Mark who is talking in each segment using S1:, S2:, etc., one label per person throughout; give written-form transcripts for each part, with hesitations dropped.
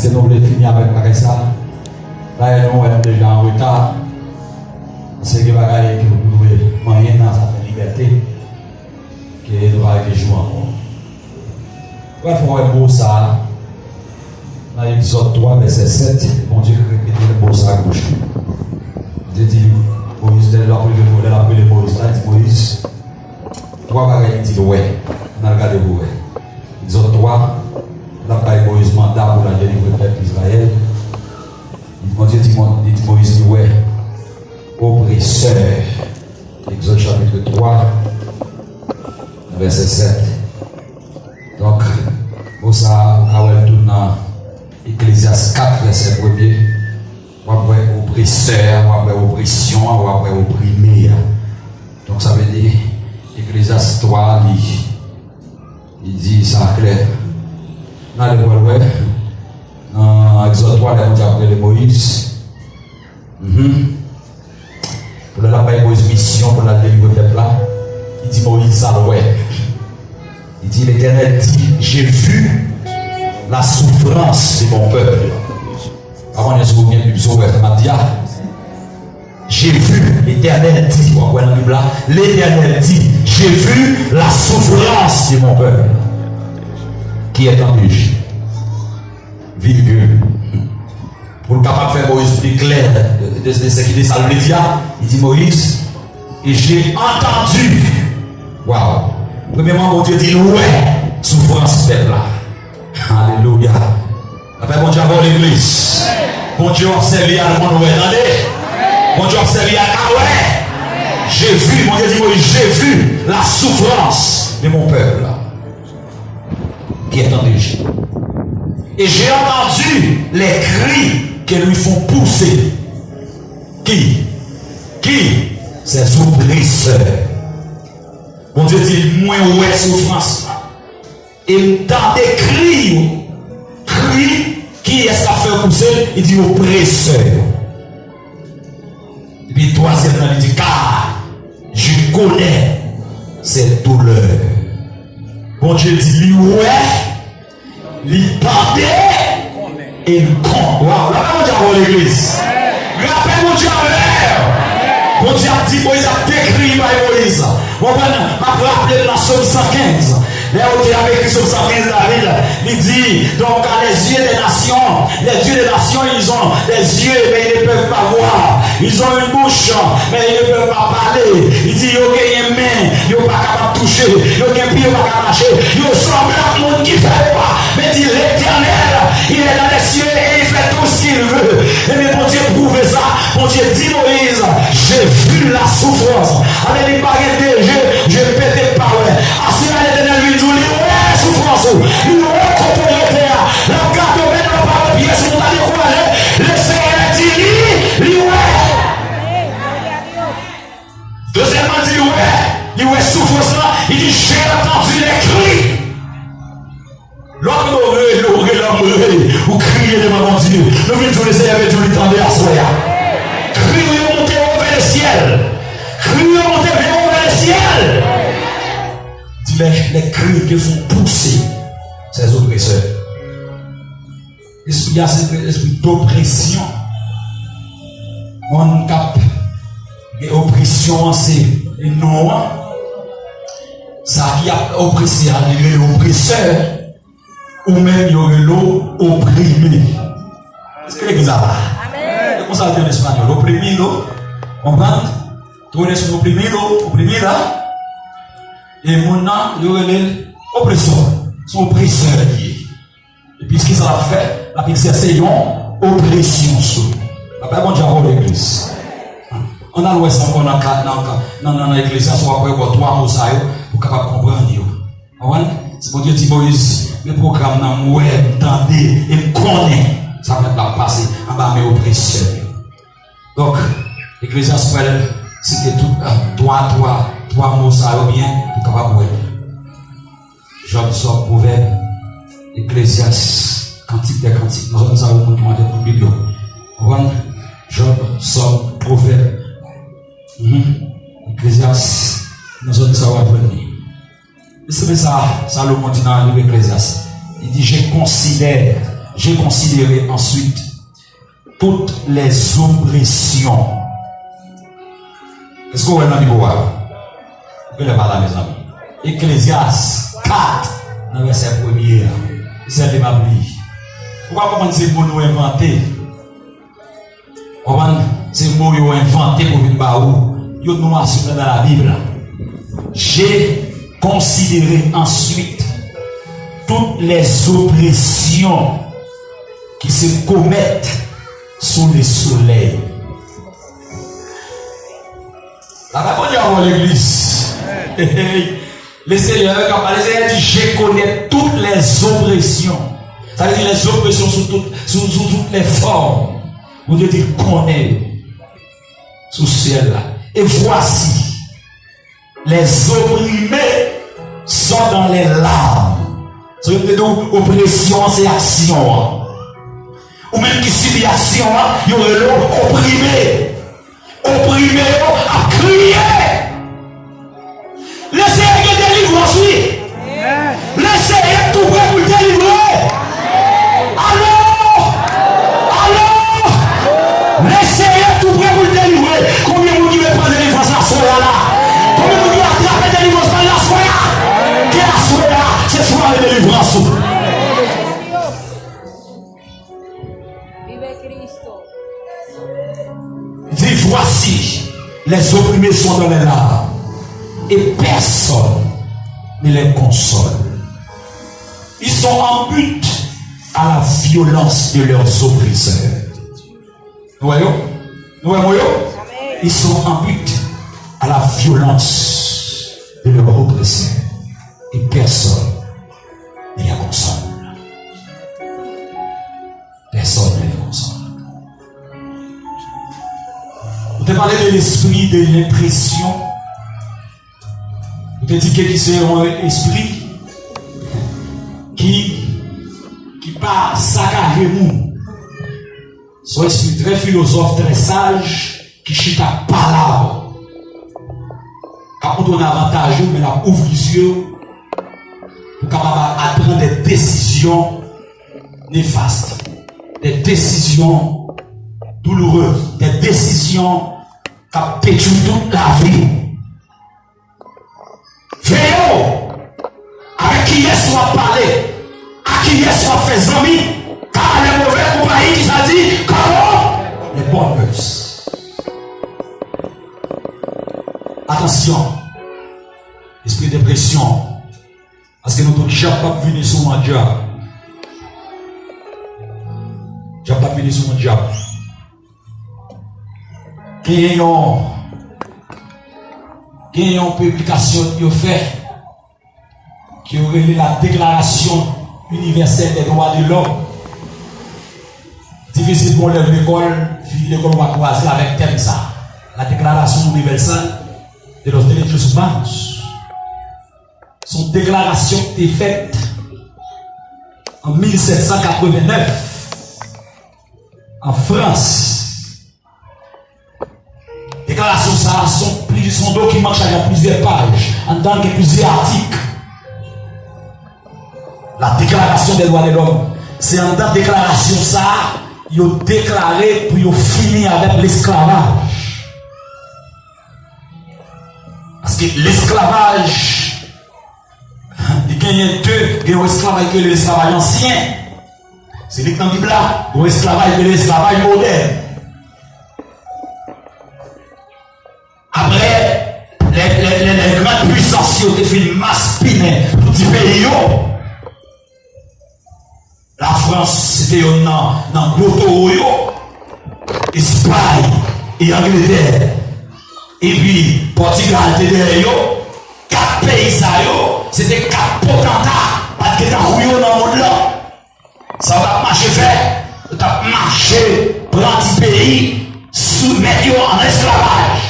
S1: Est-ce que nous voulons finir avec ça? Là, nous sommes déjà en retard. C'est que vous pouvez moyen dans sa liberté que nous allons jouer encore. Il faut un beau ça. Dans l'Exode 3, verset 7, bon Dieu répète le beau ça à gauche. Dieu dit, Moïse, dès l'appelé Moïse, là, il dit Moïse, trois bagages, il dit ouais. On a regardé vous, ouais. Exode 3, là, Moïse mandat pour la délivrer le peuple d'Israël. Mon Dieu dit Moïse, ouais, oppresseur. Exode chapitre 3, verset 7. Donc, pour ça, on va tout dans Ecclésiaste 4, verset 1er. On va voir oppresseur, on va voir oppression, on va voir opprimé. Donc, ça veut dire, Ecclésiaste 3, il dit ça clair. Dans le voir, dans Exode 3, là, on dit après Moïse. Pour la Moïse mission, pour la délivrer le peuple là, il dit Moïse, ça ouais. Il dit l'Éternel dit, j'ai vu la souffrance de mon peuple. Avant de se souvenir du psaume, j'ai vu, l'Éternel dit, l'Éternel dit, j'ai vu la souffrance de mon peuple qui est en Égypte. Virgule. Pour le capable de faire Moïse plus clair de ce qu'il dit, ça le dit, il dit Moïse, et j'ai entendu. Waouh! Premièrement, mon Dieu dit ouais, souffrance peuple là. Alléluia. Après, mon Dieu, avant l'église. Mon Dieu, observe à le monde, attendez. Mon Dieu, observe à ouais. J'ai vu, mon Dieu dit Moïse, j'ai vu la souffrance de mon peuple là, qui est en Égypte. Et j'ai entendu les cris que lui font pousser. Qui? Ses oppresseurs. Bon Dieu dit, moins ouais souffrance. Et dans des cris, qui est-ce qu'a fait pousser? Il dit oppresseur. Et puis troisièmement, il dit, car je connais cette douleur. Bon Dieu dit, lui ouais. Il tendait et il compte. Waouh, là, mon Dieu, à l'église. Rappelle mon Dieu à l'air. Mon Dieu a dit, Moïse a décrit par Moïse. On va rappeler la Somme 115. Là où tu avais écrit Somme 115 David, il dit, donc à les yeux des nations, ils ont des yeux, mais ils ne peuvent pas voir. Ils ont une bouche, mais ils ne peuvent pas parler. Il dit, ils ont une main, ils ne sont pas capables de toucher. Ils ont un pied, ils ne sont pas capables de marcher. Ils sont à monde qui ne fait pas. Mais dit, l'Éternel, il est dans les cieux et il fait tout ce qu'il veut. Et mais mon Dieu prouve ça. Mon Dieu dit Moïse, j'ai vu la souffrance. Avec les baguettes, je pète des paroles. Assis à l'Éternel, lui dit, ouais, souffrance. Il ouais, propriétaire. La garde au même dans la pièce, on a découvert. Le Seigneur dit, lui, ouais. Deuxièmement, dit, ouais. Il ouais, souffrance là. Il dit, j'ai entendu les cris. L'homme ou crier devant mon Dieu. Nous venons de Seigneur et Dieu lui tendait à soi. Criez monter vers le ciel. Criez monter vers le ciel. Dis les cris qui font pousser ces oppresseurs. Il y a cet esprit d'oppression. On cap l'oppression, c'est non. Ça qui a oppressé, l'oppresseur. Ou même il y aurait l'eau opprimé. Est-ce que l'église a là? C'est comme ça dit en espagnol. Oprimido. On va. Tout est sur oprimido. Opprimé là. Et maintenant, il y aurait l'oppresseur. Son oppresseur lié. Et puis ce qu'il a fait, la exercer une oppression sur lui. Après, on dit à l'église. On a l'ouest encore dans l'église. On va voir trois mots pour capable comprendre. C'est pour Dieu dit Moïse. Le programme dans moi, tendez et me connaît. Ça va pas passer en bas mes oppresseurs. Donc, l'Ecclésiaste, c'était tout, trois mots, ça va bien, pour capable de Job sort proverbe, Ecclésiaste, cantique des cantiques. Nous avons demandé pour le milieu. Job sort proverbe. Ecclésiaste, nous avons savoir venir. C'est ça, Salomon dit dans le livre Ecclésiaste. Il dit, je j'ai considéré ensuite toutes les oppressions. Est-ce que vous avez un niveau? Vous pouvez parler, mes amis. Ecclésiaste 4, dans le verset 1er. C'est de ma vie. Pourquoi comment ces mots nous inventés? Comment ces mots nous inventés pour venir baou? Nous nous assurons dans la Bible. J'ai considéré ensuite toutes les oppressions qui se commettent sous le soleil. La parole de l'église. Le Seigneur dit, je connais toutes les oppressions. Ça veut dire les oppressions sous toutes les formes. Vous devez dire connaît sous ciel là. Et voici, les opprimés sont dans les larmes. Ça veut dire oppression, c'est action. Ou même qui subit action, il y aurait l'autre opprimé. Opprimé à crier. Laissez-le délivrer aussi. Laissez-le tout prêt pour délivrer. Alors, laissez-le tout prêt pour délivrer. Combien de gens qui veulent prendre délivrance la soirée là? Combien de gens qui veulent attraper délivrance par la soirée? Qui est la soirée là? C'est soirée de délivrance. Dis voici, les opprimés sont dans les larmes et personne ne les console. Ils sont en but à la violence de leurs oppresseurs. Nous voyons? Ils sont en but à la violence de leurs oppresseurs et personne ne les console. Personne ne les console. Vous avez parlé de l'esprit de l'impression. Vous avez dit que c'est un esprit qui part saccager nous. C'est un esprit très philosophe, très sage, qui chute à palabre. Quand on a avantage, mais la ouvre les yeux pour prendre des décisions néfastes, des décisions douloureuses, des décisions qui pétuent toute la vie. Veillons avec qui est-ce qu'on parler, à qui est-ce qu'on fait amis, car les mauvais compagnies qui s'ont dit, comment les bonnes mœurs. Attention, esprit de dépression, parce que notre diable pas venir sur mon diable. Diable pas venir sur mon diable. Qui ont une publication qui ont fait, qui aurait la déclaration universelle des droits de l'homme. Difficile pour l'école, l'école va croiser avec thème ça. La déclaration universelle de los derechos humanos. Son déclaration était faite en 1789 en France. Déclaration ça, son document qui a plusieurs pages, en tant que plusieurs articles. La déclaration des droits de l'homme, c'est en tant que déclaration ça, ils ont déclaré pour finir avec l'esclavage. Parce que l'esclavage, il y a deux esclavages que l'esclavage ancien. C'est le temps de là, l'esclavage et l'esclavage moderne. Après, les grandes puissances qui ont fait masse pine pour les pays. La France, c'était dans l'auto, Espagne et Angleterre. Et puis, Portugal, c'était derrière. 4 pays, c'était 4 potentats. Parce que dans le monde là, ça va marcher faire. Ça va marcher, prendre 10 pays, soumettre en esclavage.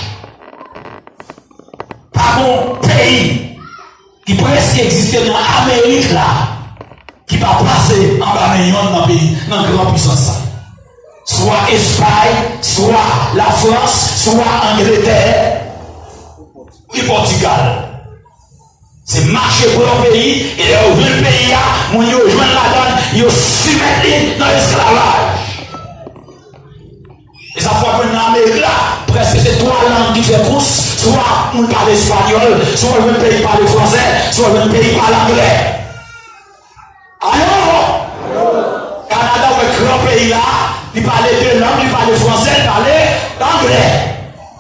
S1: Par un pays qui presque existait dans l'Amérique là, qui va passer en bas dans le pays, dans la grande puissance. Soit Espagne, soit la France, soit Angleterre, et Portugal. C'est marcher pour un pays, et là, ouvrir le pays, mon yo, joindre la donne, yo, soumettre dans l'esclavage. Et ça fait que dans l'Amérique là, presque c'est trois langues qui font course, soit on parle espagnol, soit le pays parle français, soit le pays parle anglais. Alors, Canada, le grand pays là, il parle deux langues, il parle français, il parle anglais.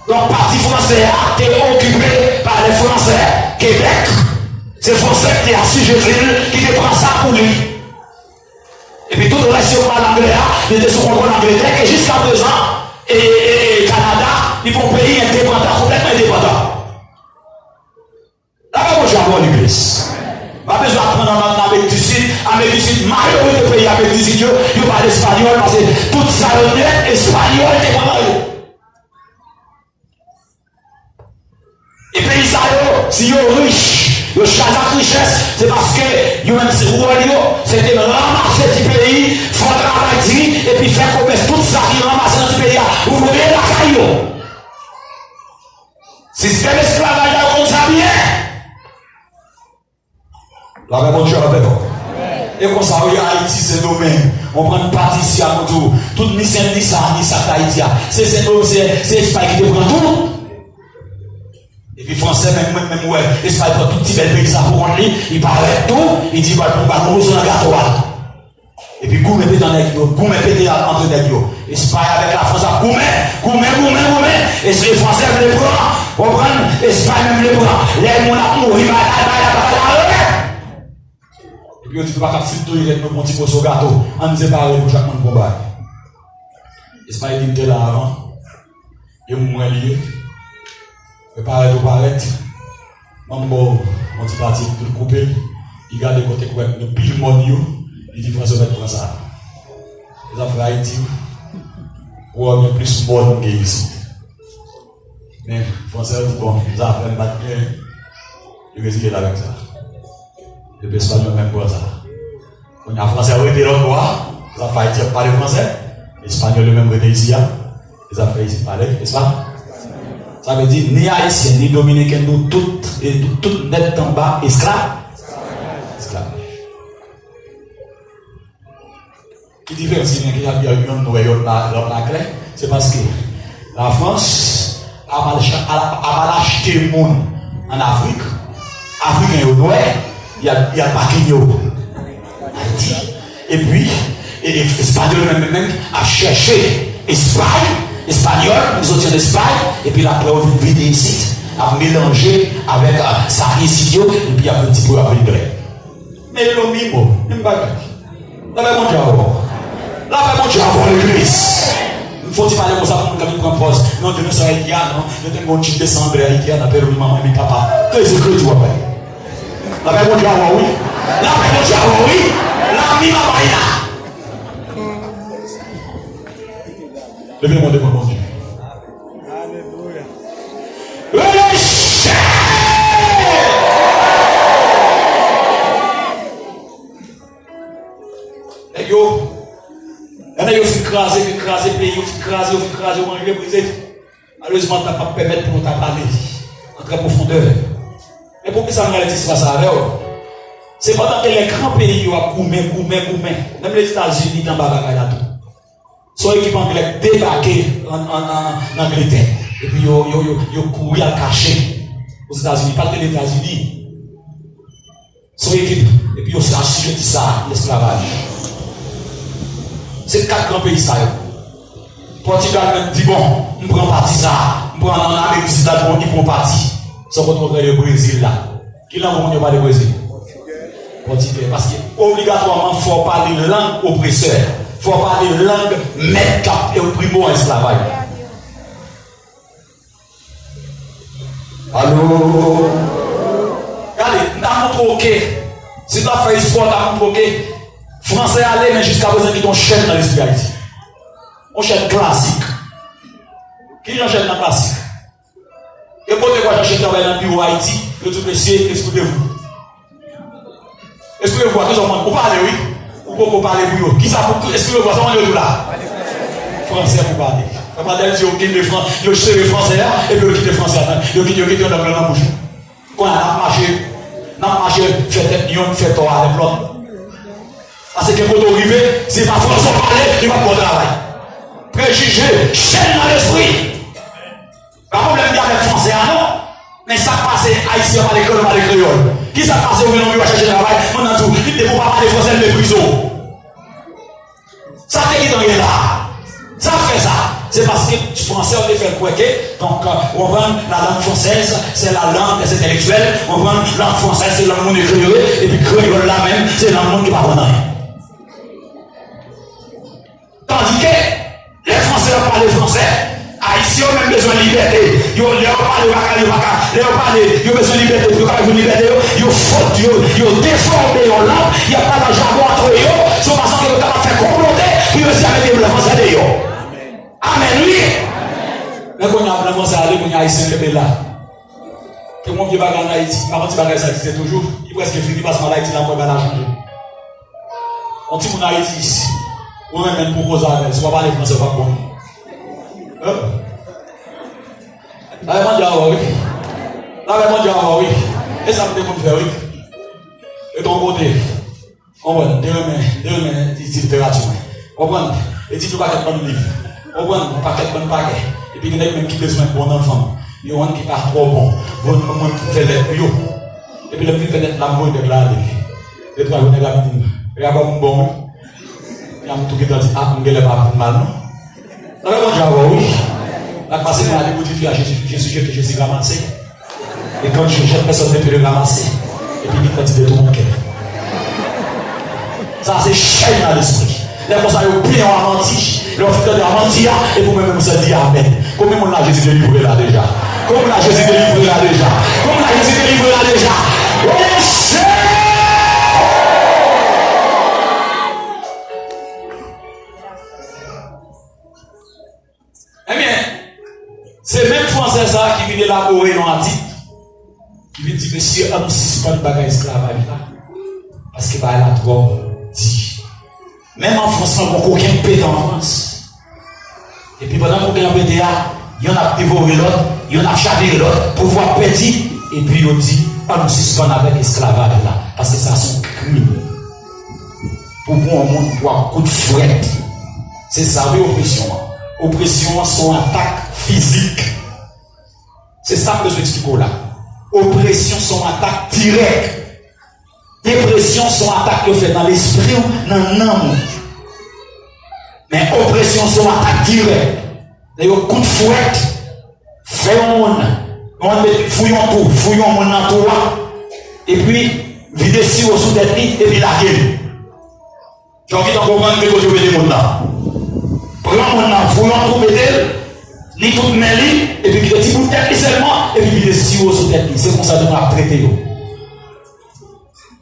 S1: Donc, parti français a été occupé par les Français. Québec, c'est français qui est assujetti, qui prend ça pour lui. Et puis tout le reste, si on parle anglais, il était sous contrôle d'Angleterre, et jusqu'à présent, et Canada, ils vont pays indépendant, complètement indépendant. Là, comment je vais avoir l'église? Pas besoin de prendre en Amérique du Sud, majorité des pays Amérique du Sud, ils parlent espagnol, parce que tout ça, espagnol, c'est pas. Et pays ça, si ils sont riches, ils chargent la richesse, c'est parce que ils même si c'était ramasser du pays, faire travail, et puis faire commerce, tout ça qui ramasse dans ce pays, vous voyez la caillou. Système esclavage là, on ça bien. La même chose avec nous. Et comme ça, Haïti, c'est nous-mêmes. On prend une partie ici à nous. Tout ni ça, Haïti. C'est Espagne qui te prend tout. Et puis français, même ouais, Espagne prend tout petit bel pays ça pour lui, il parle tout, il dit, on va nous sur un gâteau. Et puis, goût mettez dans les goût mettez entre les gars. Espagne avec la France, goût. Et les Français les prennent, on prend, Espagne même les prend. Les gens ont mouru, et puis on dit, pas qu'à filtrer nos petits pots au gâteau, on nous sépare pour chaque monde combat. Espagne dit, là avant, il y a un moins lié. Préparez tout paraître. Mambo, on dit parti pour le couper. Il garde le côté couvert de pile monde. Il dit François va prendre ça. Les affaires Haïti, ou on est plus bon que ici. Mais François dit bon, les affaires ne battent bien. Il réside avec ça. Le Espagnol même pour ça. On a Français arrêté l'autre bois. Les affaires Haïti parlent français. L'Espagnol lui-même arrêté ici. Les affaires ici parlent, n'est-ce pas? Ça veut dire ni haïtien, ni dominicain, nous toutes net en bas, esclaves. Qui différencie bien qu'il y a une noyau la clé, c'est parce que la France a mal acheté le monde en Afrique. Africain au noir, il y a pas qu'il Haïti. Et puis, l'Espagnol même a cherché Espagnol, ils ont tiré d'Espagne, et puis la preuve vide ici, a mélangé avec sa résidue, et puis il y a un petit peu à grec. Mais le mimo, même pas grec. Là, mon Dieu, là, mon Dieu, avant l'église. Il faut parler comme ça pour nous prendre pause. Non, je ne serai haïtien, non, je tengo un petit décembre haïtien, on appelle maman et papa. Qu'est-ce que tu vois, là, mon Dieu, oui. Là, mon Dieu, oui. Là, mi maman, là. Levez-moi devant mon Dieu. Alléluia. Et yo, écraser, pays, écraser, manger, briser. Malheureusement, tu n'as pas permettre pour nous parler en très profondeur. Mais pour que ça me dise ça avec vous, c'est pendant que les grands pays ont goumé. Même les États-Unis, dans Bagaille là tout. Soit équipe anglais débarqué en Angleterre. Et puis ils couru à cacher aux États-Unis, pas que les États-Unis. Soit équipe, et puis ils ont assujetti ça, l'esclavage. C'est 4 grands pays ça. Portugal même dit bon, on prend parti ça, on prend en Amérique du Sud, on prend parti. Sans retrouver le Brésil là. Qui l'a voulu parler du Brésil? Portugais. Parce qu'obligatoirement, il faut parler langue oppresseur. Il faut parler langue maître cap et primo esclavage. Allô? Regardez, nous avons montré, si tu as fait sport, nous avons montré, français aller, mais jusqu'à présent, ils ont chaîne dans l'esprit Haïti. On chaîne classique. Qui est en chaîne dans classique? Et quand tu vois chaîne dans le bureau Haïti, le tout messieurs, expliquez-vous. Expliquez-vous, vous parlez, oui? Ou vous parlez, oui? Qui ça pour expliquez-vous, ça, on est là? Français, vous parlez. Vous parlez, vous quittez le français, vous quittez le français, et puis vous quittez le français, vous quittez le bouche. Quand on a marché, n'a marché, fait tête, yon, fait tort avec l'autre. Parce que quand on arrive, c'est pas français parler, il va pas travail. Préjugé, chaîne dans l'esprit. Pas problème avec français, non? Mais ça passe haïtien par l'école, par les créoles. Qui ça passe au nom de chercher travail? On a tout. Il ne faut pas parler français de prison. Ça fait qui est là? Ça fait ça. C'est parce que les Français ont fait quoi que, donc, on prend la langue française, c'est la langue des intellectuels, on prend la langue française, c'est la langue des créoles, et puis créole là même, c'est la langue qui va prendre rien. Tandis que les Français ont parlé français, Haïtiens ont même besoin de liberté. Ils ont parlé, ils ont besoin de liberté, ils ont faute, ils ont déformé leur langue, il n'y a pas de jargon entre eux, c'est parce qu'ils ont fait comploter, ils ont avec le français de eux. Amen, oui. Mais quand on a le français, on a Haïtien qui est là. Que mon vieux bagage en Haïti, ma petite bagage ça existe toujours, il presque fini parce que l'Haïti n'a pas changé. On dit mon Haïti ici, on va même proposer à elle, si on va parler français, pas bon. Là, on dit oui. Là, on dit oui. Et ça me demande de faire oui. Et ton côté, on va deux mains, littérature. On va et dit tu vas faire un livre. On va un paquet de paquet. Et puis il y a même qui besoin de bon enfant. Il y a un qui part trop bon. Vous faire les bio. Et puis le petit fait la mouille de la vie. Les trois vous la vie. Il y a pas un bon. Il y a un tout qui dit ah on ne pas mal non. Là on dit oui. La passé pour aller modifier à Jésus que Jésus ramassé. Et quand je jette personne ne peut le ramasser. Et puis il dit de tout mon cœur. Ça c'est chaîne dans l'esprit. Les gens ont pris en menti. Les gens ont menti et pour même se dire amen. Comme on a Jésus délivré là déjà. Comme on a Jésus délivré là déjà. Comme on a Jésus délivré là déjà. Eh bien, c'est même français ça qui vient élaborer dans l'article. Qui vient dire que si un suspend le bagage esclavage là, parce que bah, elle a trop dit. Même en France, on n'a aucun pété en France. Et puis pendant qu'on a pété, il y en a dévoré l'autre, il y en a chaviré l'autre, pour voir petit, et puis on dit, on suspend avec l'esclavage là, parce que ça c'est un crime. Pour bon monde, pour un coup de fouette. C'est ça, oui, oppression. Oppression, son attaque physique. C'est ça que je explique là. Oppression, son attaque directe. Dépression, son attaque fait dans l'esprit ou dans l'âme. Mais oppression, son attaque directe. D'ailleurs, coup de fouette, fait un monde. On fouillons tout, fouillons monde dans tout. Et puis, vider si au sous tête et puis la gueule. J'ai envie d'en comprendre que vous avez des monde là. Prenons mon nom, fouillons tout, mettez, ni tout mêlé, et puis petit bout de tête seulement, et puis vider si au sous tête. C'est comme ça que nous avons traité.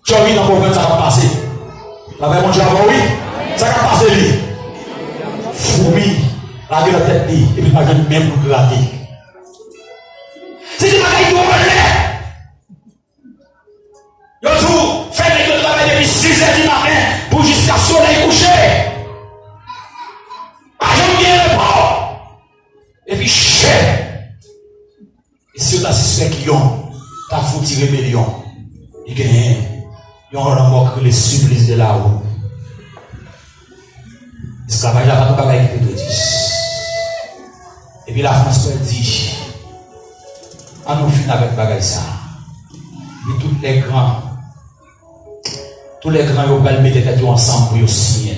S1: Tu as envie d'en comprendre ça va passer. La vraie mon Dieu, oui, ça va passer lui. Fouille, la gueule la tête lui, et puis pas même pour gratter. C'est des bagailles qui vont venir. Yo tout, faites le travail depuis 6h du matin pour jusqu'à soleil couché. Pas jamais bien le port. Et puis cher. Et si on a suspect qui ont, t'as foutu rébellion. Il gagne. Ils ont remorqué les supplices de la route. L'esclavage n'a pas tout bagaille qui peut dire. Et puis la France peut dire, à nous finir avec bagaille ça. Et tous les grands, ils vont mettre tête ensemble pour signer.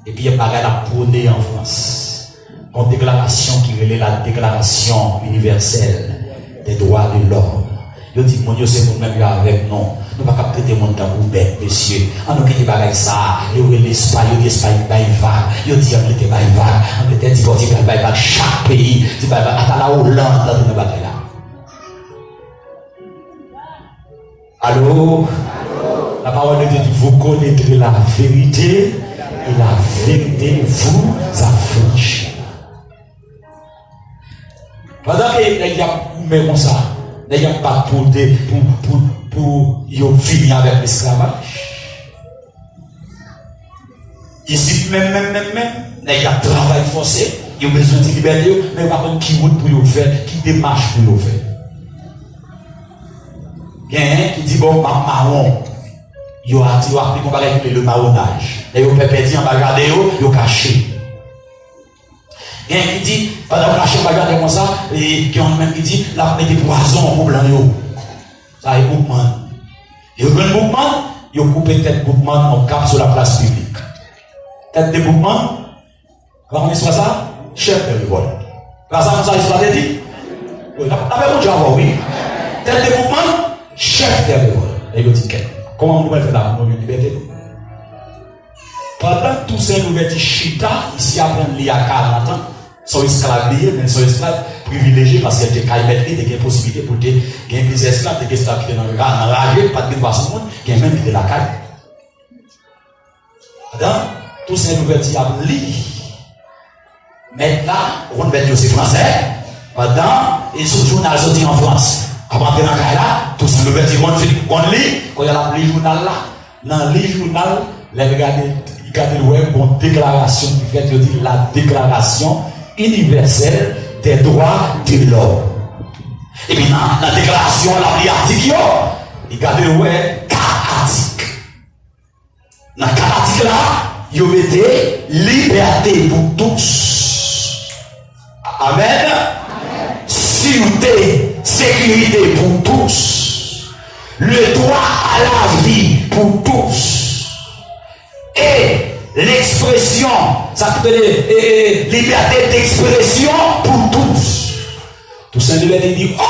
S1: Et puis il y a bagaille à prôner en France. Une déclaration qui relève la déclaration universelle des droits de l'homme. Ils disent, mon Dieu, c'est nous-mêmes avec nous. Nous ne pouvons pas traiter mon temps pour bête, monsieur. On nous quitte avec ça. Ils ont l'Espagne, ils ont l'Espagne, ils ont dit, Angleterre, Angleterre, dit, chaque pays, à la Hollande, dans une bataille là. Allô? La parole de Dieu dit, vous connaîtrez la vérité, et la vérité vous affranchira. Pendant qu'il y a mais comme ça, il n'y a pas pour finir avec l'esclavage. Ici, même, il y a travail forcé, il y a besoin de liberté, mais par contre, qui route pour le faire, qui démarche pour le faire. Il y a un qui dit, bon, marron. Il a appris qu'on va réguler le marronnage. Et il a perdu en bagarre, il a caché. Il y a un qui dit, pendant qu'on cache, on va regarder comme ça, et il y a un même qui dit, là, on met des poisons pour blanc. Ça, il y a beaucoup de monde. Il y a beaucoup de monde, il y a coupé tête de monde en cap sur la place publique. Tête de beaucoup de monde, comment on dit ça? Chef de révolte. Là, ça, comme ça, l'histoire est dit. Oui, avec mon diable, oui. Tête de beaucoup de monde, chef de révolte. Et il dit, comment on peut faire la liberté? Pendant que tous ces nouvelles chita, ici apprennent l'IA 40 ans, sont esclaves, mais sont esclaves privilégiés parce qu'il y a des caïmettes, des possibilités pour gagner des esclaves, des esclaves qui sont enragés, pas de façon monde, qui ont même de la caille. Pendant tous ces nouvelles lits. Maintenant, on va dire aussi français. Pendant, ils sont journal sorti en France. Avant de rentrer là, tous ces nouvelles on lit, quand il y a le journal là, dans le journal, les regardez une déclaration qui fait la déclaration universelle des droits de l'homme. Et puis dans la déclaration, la article, il y a 4 articles. Dans 4 articles là, il y a liberté pour tous. Amen. Sûreté, sécurité pour tous. Le droit à la vie pour tous. Et l'expression, ça s'appelle liberté d'expression pour tous. Tout ça, liberté dit, oh,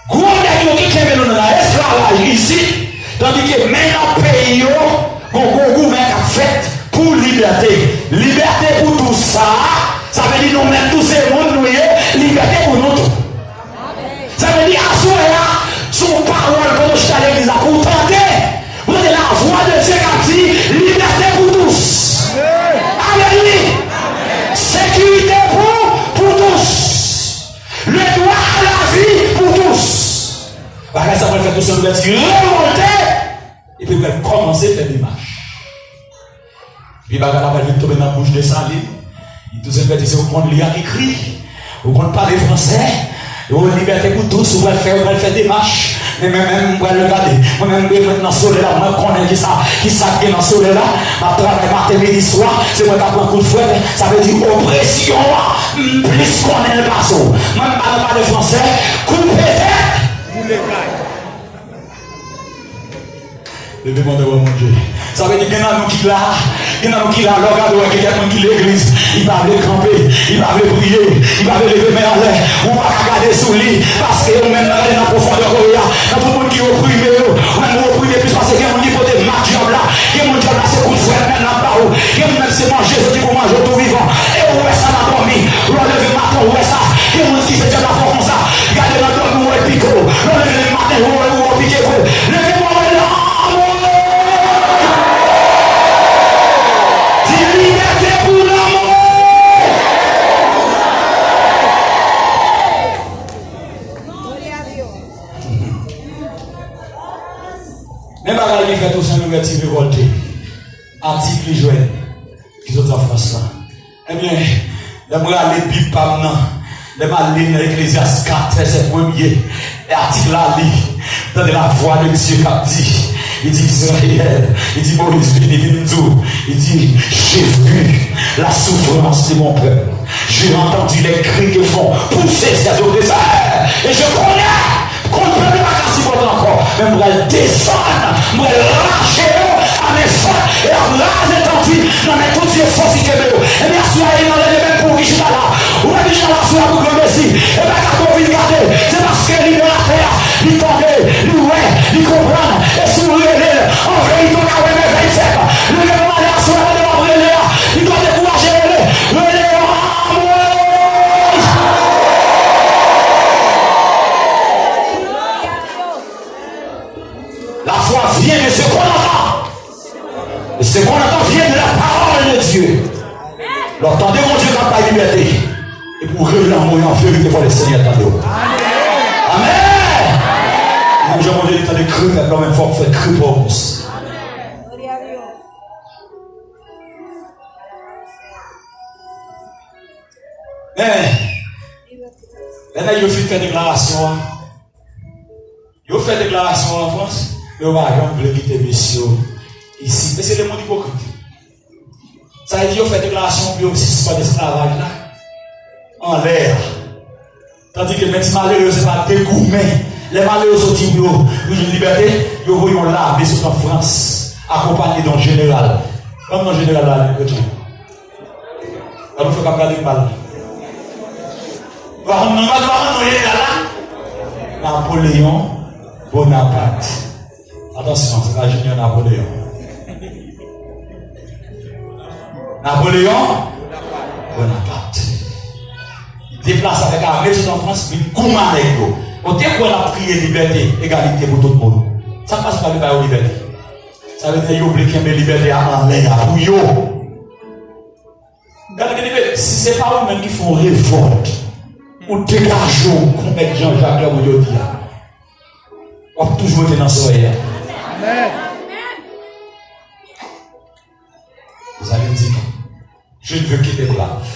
S1: gros d'ailleurs qui est dans l'esclavage ici, tandis que maintenant pays, gouvernement a fait pour liberté. Liberté pour tout ça, ça veut dire nous mettre tous ces mondes, nous liberté pour nous tous. Ça veut dire, à ce moment-là, son parole, quand je suis à l'église, pour tenter. Vous êtes la voix de Dieu qui dit liberté pour tous. Alléluia. Sécurité pour tous. Le droit à la vie pour tous. Voilà, ça va faire tout ça, nous dire remonter. Et puis, vous commencer à faire des marches. Puis, va tomber dans la bouche de Salim. Il tout simplement dit, vous prenez l'IA qui crie. Vous prenez parler français. Vous liberté pour tous. Vous allez faire des marches. Mais même, je vais le regarder. Moi-même, je vais mettre dans le soleil là. Moi, je connais qui ça qui est dans le soleil là. Je travaille matin, midi, soir. C'est moi qui prends un coup de fouet. Ça veut dire oppression. Plus qu'on est le bateau. Même pas de parler français. Coupe tête. Vous les cailles. Levez-moi devant mon Dieu. Ça veut dire qu'il y a nous qui là. Il y a nous qui là. Regardez, il y a qui l'église. Il va aller camper. Il va aller prier. Il va aller lever mes en l'air. On va regarder sous lui. Parce que nous-mêmes, dans la profondeur, il y a tout le monde qui est opprimé. Même opprimé, plus parce qu'il y a un niveau de ma job là. Il y a mon job là, c'est pour faire maintenant par où. Il y a même c'est manger, c'est pour manger tout vivant. Et où est ça, la dormi. Relevez matin, où est ça. Il y a mon qui fait déjà la force comme ça. Regardez la dormi, où est pico. Relevez le matin, où est piqué. Levez-moi là. Liberté pour l'amour. Même à la fait tout ça, nous avons révolté. Article joint, qui sont en France là. Eh bien, j'aimerais aller Bible par maintenant. J'aimerais aller dans l'Ecclésiaste 4, verset 1er. Et article là, dans la voix de Dieu qui a dit. Il dit Israël, il dit Moïse, il dit j'ai vu la souffrance de mon peuple. J'ai entendu les cris que font pousser ces oppresseurs. Et je connais qu'on ne peut pas casser encore. Mais je vais descendre, je vais lâcher à mes frères et à raser tant pis dans mes toutes les forces qui me. Et bien sûr, il y a les mêmes pour qui je suis là. Ou bien je suis là sur la boucle de Messie. Et bien quand on vient regarder, c'est parce que libérateur, il tombe, il ouais, il comprend. Et si vous voulez, en vrai, il doit avoir mes 27. Le gars va aller à soi, il doit brûler. Il doit décourager le la foi vient de ce qu'on entend. Et ce qu'on entend vient de la parole de Dieu. L'entendez mon Dieu quand la liberté. Et pour révéler en mourir en vérité pour le Seigneur. Amen. Amen. J'ai demandé l'état de cru, mais la même fois on fait cru pour nous. Mais, maintenant il a fait une déclaration. Il a fait déclaration en France, vous allez quitter monsieur ici. Mais c'est le monde hypocrite. Ça veut dire, vous faites déclaration pour aussi pas d'esclavage là, en l'air. Tandis que les malheureux, ce n'est pas des gourmets. Les malheureux sont pour une liberté, ils vont laver sur la France, accompagné d'un général. Comme dans le général là, le chrétien. Alors, il faut qu'on ait mal. Napoléon Bonaparte. Attention, c'est pas Junior Napoléon. Napoléon Bonaparte. Il déplace avec l'armée en France, il coule avec eux. Au début, on a prié liberté, égalité pour tout le monde. Ça passe par la liberté. Ça veut dire qu'il y a une liberté à l'air, pour eux. Si ce n'est pas eux-mêmes qui font révolte, ou dégageons, comme met Jean-Jacques là où il dit, on va toujours être dans ce soleil. Amen. Vous allez dire, je ne veux que des braves.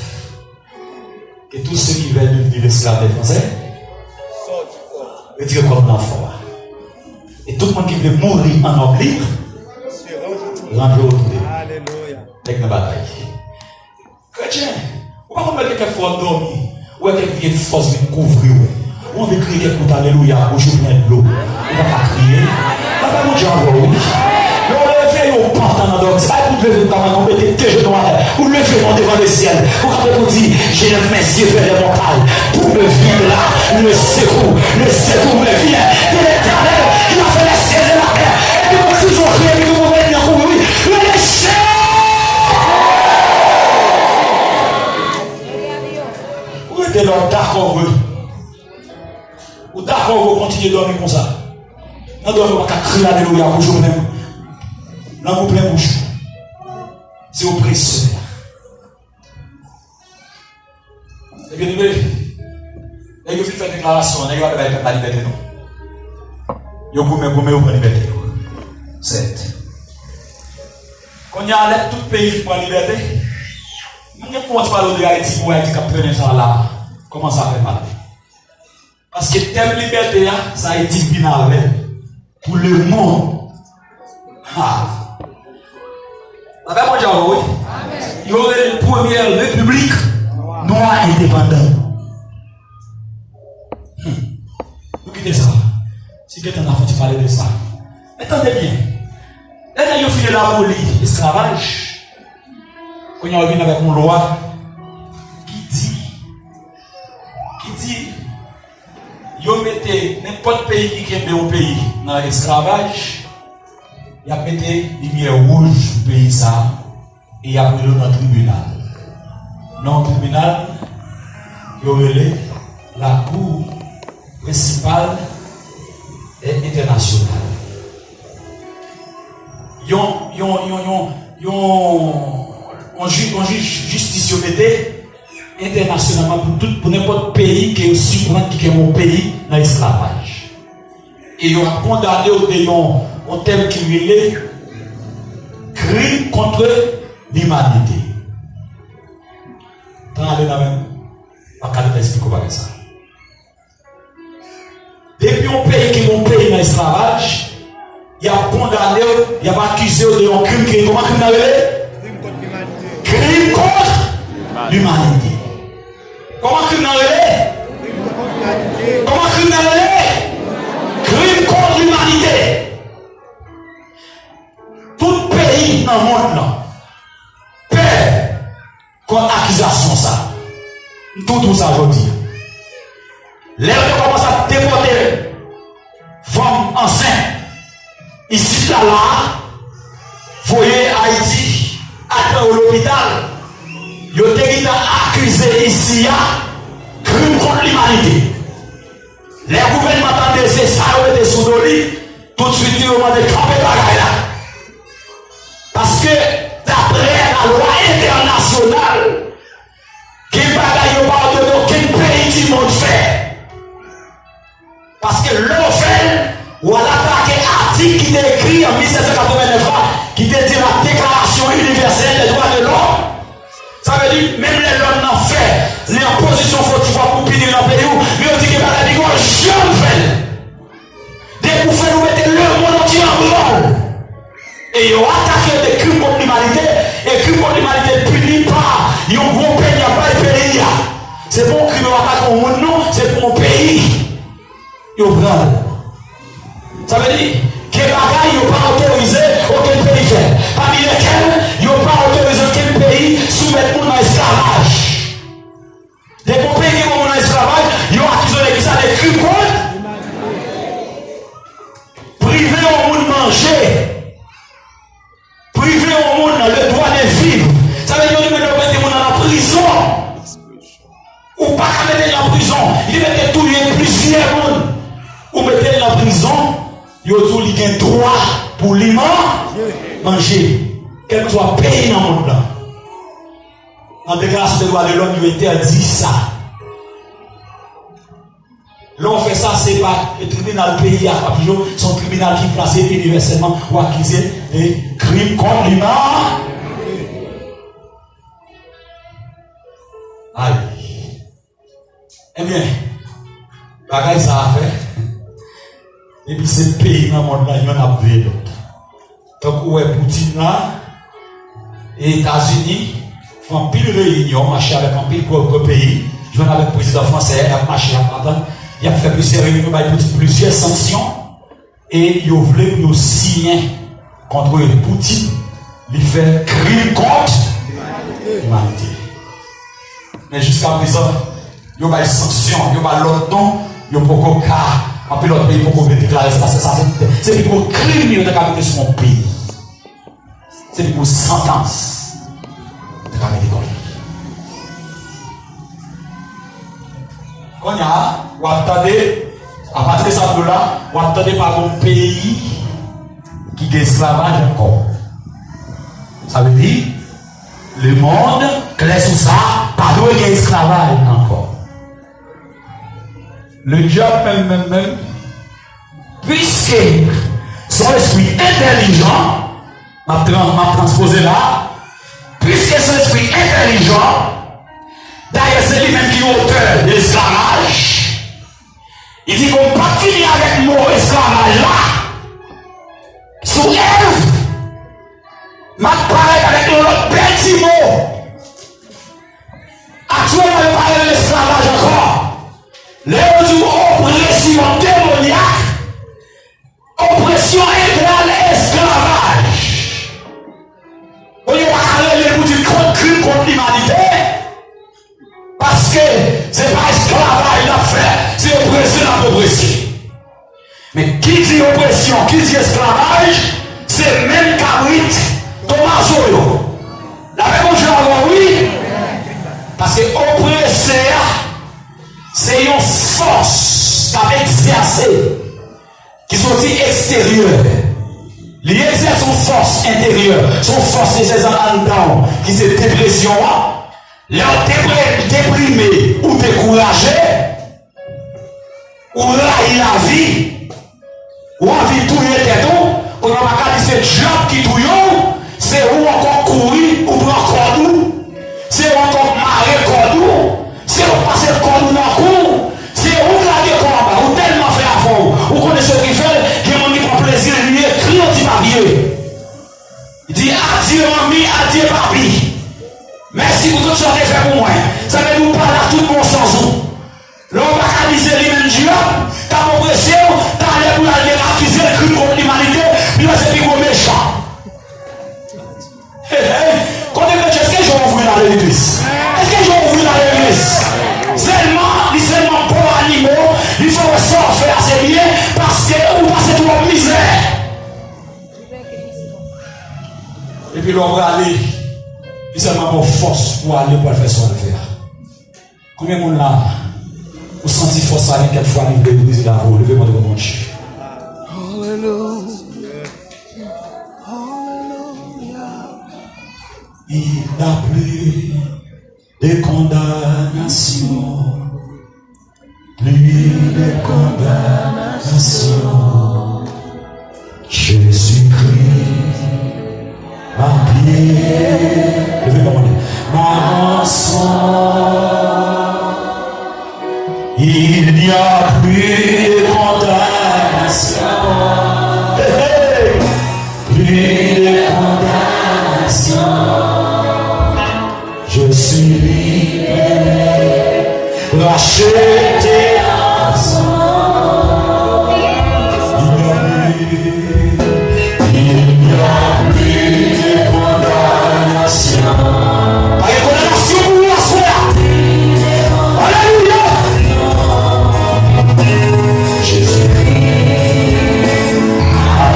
S1: Que tous ceux qui veulent devenir esclaves des Français, retirez comme l'enfant. Et tout le monde qui veut mourir en homme libre, rentre autour d'eux. Alléluia. Avec la bataille. Chrétien, on va mettre quelqu'un fort dormir, ou quelqu'un qui est force de couvrir. On veut crier quelque alléluia, pour jouer plein de l'eau. On va pas crier. On va pas mon Dieu envoie, oui. Mais on lève au partant dans c'est pas pour lever ta main, on met tes genoux à terre, ou lever devant le ciel. Pour quand on dit, j'ai lève mes yeux vers les montagnes, tout me vient là, le secours me vient de l'Éternel qui a fait les cieux et la terre. Et nous faisons crier, nous pouvons venir pour lui. Le déchet! Où est-ce que d'accord veut? Ou d'accord vous continuer de dormir comme ça? Non, dormir pas crier alléluia pour jouer même. Non, vous plein bouche. C'est oppresseur. Et bien, et vous faites une déclaration, vous n'avez pas la liberté, non. Vous pouvez vous la liberté. 7. Quand il y a tout pays pour la liberté, nous ne pouvons pas parler de Haïti pour Haïti qui prenne ça là. Comment ça fait mal? Parce que thème liberté, ça a été bien pour le monde. Ah. Avec moi, oui. Il y aurait une première république noire indépendante. Vous quittez ça. Si quelqu'un a fait parler de ça. Attendez bien. Là, il y a fini l'abolir l'esclavage. Quand il y a revenu avec une loi qui dit, vous mettez n'importe pays qui est au pays dans l'esclavage. Il a mis une lumière rouge pour le pays ça et il a pris dans le tribunal. Dans le tribunal, il y aurait la cour principale et internationale. Il y a un justice internationalement pour n'importe pays qui est aussi grand que mon pays dans l'esclavage. Et il a condamné au thème qui est crime contre l'humanité. Tant aller dans même, pas qu'à expliquer comment ça. Depuis un pays qui est mon pays dans l'esclavage, il a condamné, il a accusé de un crime qui est comment crime contre l'humanité. Comment crime Comment crime crime contre l'humanité. Tout pays dans le monde là, perd contre accusation ça. Tout ça je dis. Les gens commencent à déporter femmes enceintes. Ici là, voyez Haïti, à l'hôpital. Ils ont été accusés ici à crime contre l'humanité. Les gouvernements attendaient c'est ça, ils étaient sous le lit. Tout de suite, ils ont demandé de camper bagaille là. Parce que d'après la loi internationale, qui bagaille pas de aucun pays du monde fait. Parce que l'OFEL, ou à l'attaquer article qui est écrit en 1789, qui te dit la Déclaration universelle des droits de l'homme. Ça veut dire, même les hommes n'en fait, les en position fautive pour punir dans le pays, mais on dit que la vie, je fait. pour faire nous mettre le monde entier en branle. Et ils ont attaqué des crimes contre l'humanité. Et crimes contre l'humanité punis par. Ils ont gros pays, il n'y a pas de pays. C'est pour crime attaquer au monde, non, c'est pour mon pays. Ils ont branle. Ça veut dire que les bagailles n'ont pas autorisé aucun pays faire. Parmi lesquels, ils n'ont pas autorisé aucun pays soumettre mon esclavage. Des bons pays qui ont mon esclavage, ils ont accusé ça des crimes contre. Privé au monde manger. Privé au monde le droit de vivre. Ça veut dire qu'ils mettent les gens dans la prison. Ou pas qu'à mettre en prison. Ils mettent tous les plusieurs monde. Ou mettez en prison. Ils ont tous les droit pour les manger. Quel que soit le pays dans le monde. En déclaration des droits de l'homme, ils ont interdit ça. Là, on fait ça, c'est pas le tribunal pays à Papillon, son tribunal qui est placé universellement ou accusé de crimes contre l'humain. Aïe. Eh bien, bagaille ça a fait. Et puis, ces pays dans le monde là, il y en a vu d'autres. Donc, où est Poutine là, et États-Unis font pile réunion, marcher avec un pile pour pays. Je vais avec le président français, il a marché à Pantan. Il a fait plusieurs réunions, plusieurs sanctions. Et il voulait nous signer contre Poutine. Il fait crime contre l'humanité. Mais jusqu'à présent, il y a des sanctions, il y a l'OTAN, il y a beaucoup de cas. En plus, l'autre pays pour déclarer ça. C'est pour crime qui a commis sur mon pays. C'est pour sentence. Quand il y a, vous attendez, à partir de ça, vous attendez par un pays qui est esclavage encore. Ça veut dire, le monde, clair sur ça, pas de esclavage encore. Le diable même, puisque son esprit intelligent, m'a transposé là, puisque son esprit intelligent, d'ailleurs, c'est lui-même qui est auteur de l'esclavage. Il dit qu'on va finir avec le mot esclavage là. Sous Ève, m'a parlé avec l'autre petit mot. Actuellement, il parle de l'esclavage encore. Léo dit oppression démoniaque, oppression égale esclavage. On y va parler de crime contre l'humanité. Parce que ce n'est pas esclavage la fait, c'est oppression la oppression. Mais qui dit oppression, qui dit esclavage, c'est même Cabrit, Thomas Zoyo. La même chose, oui. Parce que oppresser, c'est une force qui a exercé, qui sont extérieures. Il exerce son force intérieure, son force nécessaire en dedans, qui c'est dépression. Leur déprimé ou découragé, ou railler la vie, ou envie de touiller tes dons, on n'a pas dit c'est job qui touille, c'est où encore courir ou prendre cordou, c'est où encore marrer cordou, c'est où passer le cordou dans le cou, c'est où glader combat, ou tellement fait à fond, ou connaissez ce qu'il fait, qui m'ont prend plaisir, lui écrit au petit papier. Il dit adieu mamie, adieu papi. Merci pour tout ce que vous avez fait pour moi. Ça veut nous parler à tout le monde sans vous. L'homme va canaliser les mêmes dieux. T'as oppressé, t'as allé pour aller accuser le crime contre l'humanité. Puis là, c'est plus gros méchant. Est-ce que j'ai ouvert dans l'église? Est-ce que j'ai ouvert dans l'église? Seulement pour animaux, il faut ça faire assez bien parce que vous passez tout en misère. Et puis l'homme va aller. Il seulement pour force pour aller pour faire son affaire. Combien de monde là, vous sentez force à aller quelquefois livrer de briser la voie, levez-moi de mon Dieu. Alléluia. Il n'a plus de condamnation, plus de condamnation. Jésus-Christ. Ma prière, ma rançon, il n'y a plus de condamnation. suis libéré, racheté à sang. Il n'y a plus de condamnation. Pas de condamnation pour la soeur. Alléluia. Jésus-Christ a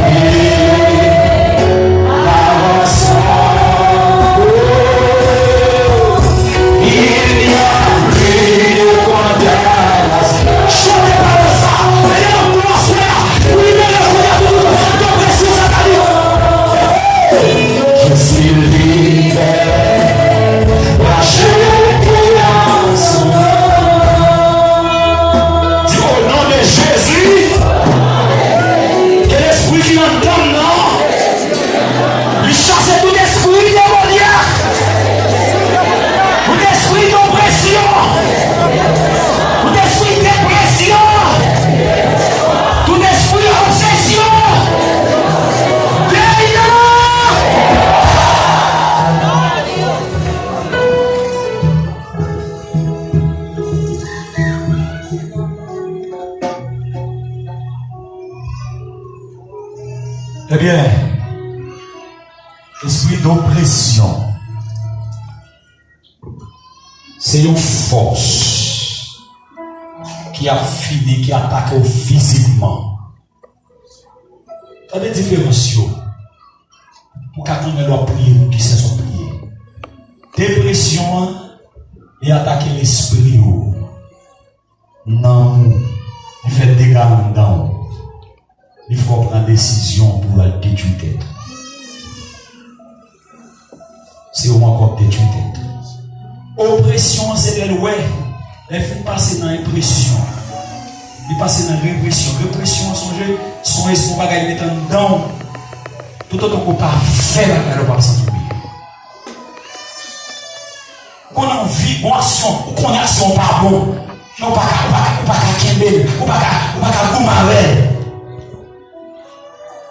S1: Eh bien, esprit d'oppression, c'est une force qui a fini, qui attaque physiquement. T'as des différences pour qu'attendre leur prière, qui c'est son prière. Dépression et attaquer l'esprit. Non, il fait des dégâts dedans. Il faut prendre décision pour la détruire tête. C'est au moins comme détruire tête. Oppression, c'est le ouais. Les filles passent dans l'impression. Ils passent dans la répression. Répression, son esprit va gagner dedans. Tout autant qu'on pas faire la carrière par s'en trouver. Qu'on a envie, bon action, qu'on a action pas bon. On pas qu'à Kembel, on pas qu'à Goumarel.